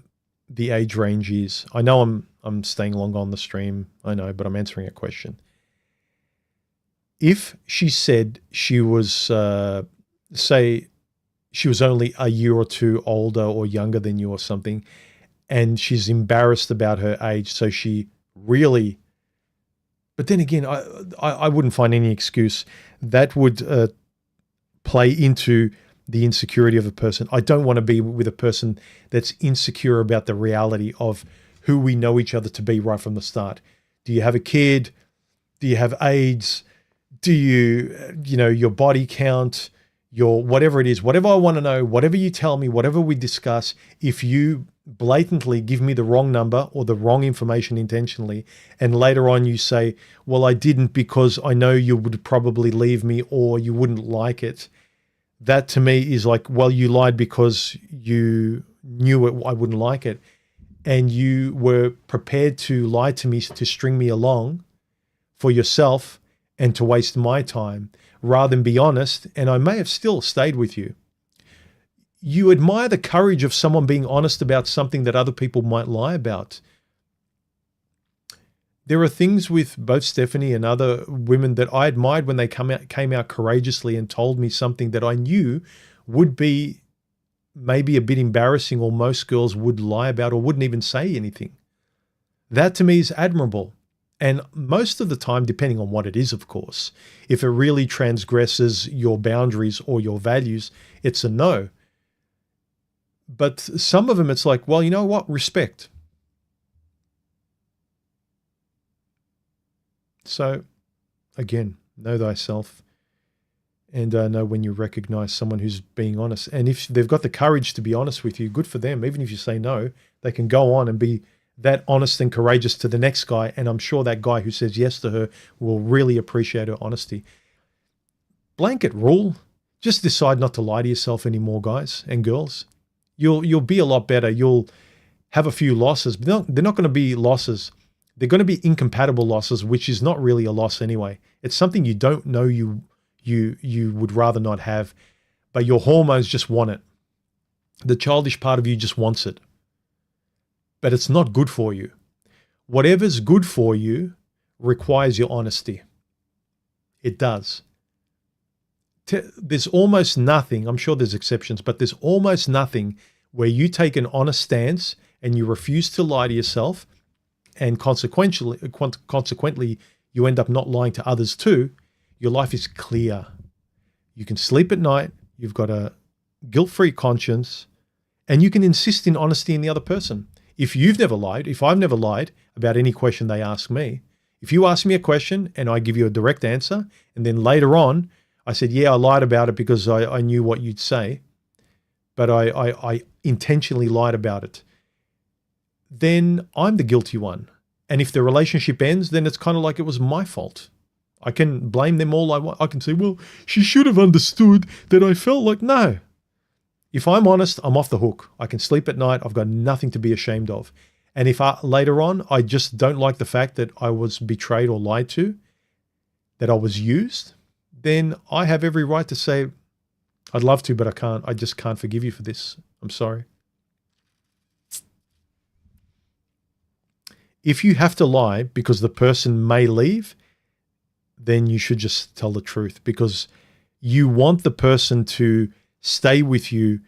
the age range is. I know I'm staying long on the stream. I know, but I'm answering a question. If she said she was, say, she was only a year or two older or younger than you or something, and she's embarrassed about her age, so she really, but then again, I wouldn't find any excuse. That would play into the insecurity of a person. I don't want to be with a person that's insecure about the reality of who we know each other to be right from the start. Do you have a kid? Do you have AIDS? Do you know, your body count? Your whatever it is, whatever I want to know, whatever you tell me, whatever we discuss, if you blatantly give me the wrong number or the wrong information intentionally, and later on you say, well, I didn't because I know you would probably leave me or you wouldn't like it. That to me is like, well, you lied because you knew I wouldn't like it. And you were prepared to lie to me to string me along for yourself and to waste my time, rather than be honest, and I may have still stayed with you. You admire the courage of someone being honest about something that other people might lie about. There are things with both Stephanie and other women that I admired when they came out courageously and told me something that I knew would be maybe a bit embarrassing, or most girls would lie about or wouldn't even say anything. That to me is admirable. And most of the time, depending on what it is, of course, if it really transgresses your boundaries or your values, it's a no. But some of them, it's like, well, you know what? Respect. So, again, know thyself, and know when you recognize someone who's being honest. And if they've got the courage to be honest with you, good for them. Even if you say no, they can go on and be that honest and courageous to the next guy, and I'm sure that guy who says yes to her will really appreciate her honesty. Blanket rule, just decide not to lie to yourself anymore, guys and girls. You'll be a lot better. You'll have a few losses, but they're not going to be losses. They're going to be incompatible losses, which is not really a loss anyway. It's something you don't know you would rather not have, but your hormones just want it. The childish part of you just wants it. But it's not good for you. Whatever's good for you requires your honesty. It does. There's almost nothing, I'm sure there's exceptions, but there's almost nothing where you take an honest stance and you refuse to lie to yourself, and consequently you end up not lying to others too. Your life is clear. You can sleep at night, you've got a guilt-free conscience, and you can insist in honesty in the other person. If you've never lied, if I've never lied about any question they ask me, if you ask me a question and I give you a direct answer, and then later on I said, yeah, I lied about it because I knew what you'd say, but I intentionally lied about it, then I'm the guilty one. And if the relationship ends, then it's kind of like it was my fault. I can blame them all I want. I can say, well, she should have understood that I felt like, no. If I'm honest, I'm off the hook. I can sleep at night. I've got nothing to be ashamed of. And if later on, I just don't like the fact that I was betrayed or lied to, that I was used, then I have every right to say, I'd love to, but I can't. I just can't forgive you for this. I'm sorry. If you have to lie because the person may leave, then you should just tell the truth, because you want the person to stay with you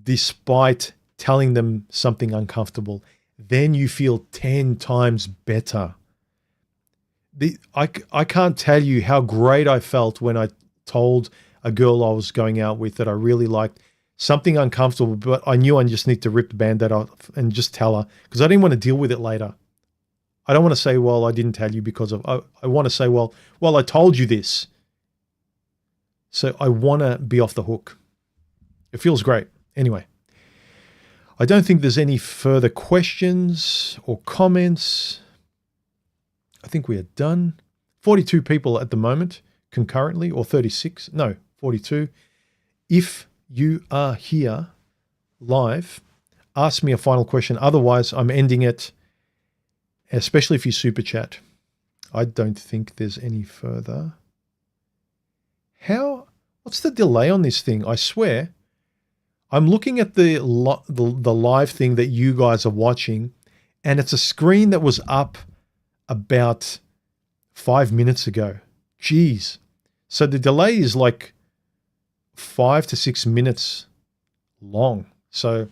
despite telling them something uncomfortable. Then you feel 10 times better. I can't tell you how great I felt when I told a girl I was going out with that I really liked something uncomfortable, but I knew I just need to rip the Band-Aid off and just tell her, because I didn't want to deal with it later. I don't want to say, well, I didn't tell you because of, I want to say, well, I told you this. So I want to be off the hook. It feels great. Anyway, I don't think there's any further questions or comments. I think we are done. 42 people at the moment concurrently, or 36. No, 42. If you are here live, ask me a final question. Otherwise, I'm ending it, especially if you super chat. I don't think there's any further. What's the delay on this thing? I swear, I'm looking at the live thing that you guys are watching, and it's a screen that was up about 5 minutes ago. Jeez. So the delay is like 5 to 6 minutes long. So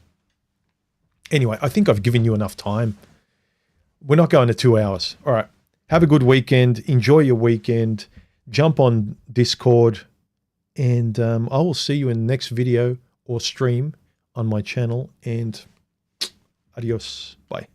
anyway, I think I've given you enough time. We're not going to 2 hours. All right. Have a good weekend. Enjoy your weekend. Jump on Discord. And I will see you in the next video or stream on my channel. And adios. Bye.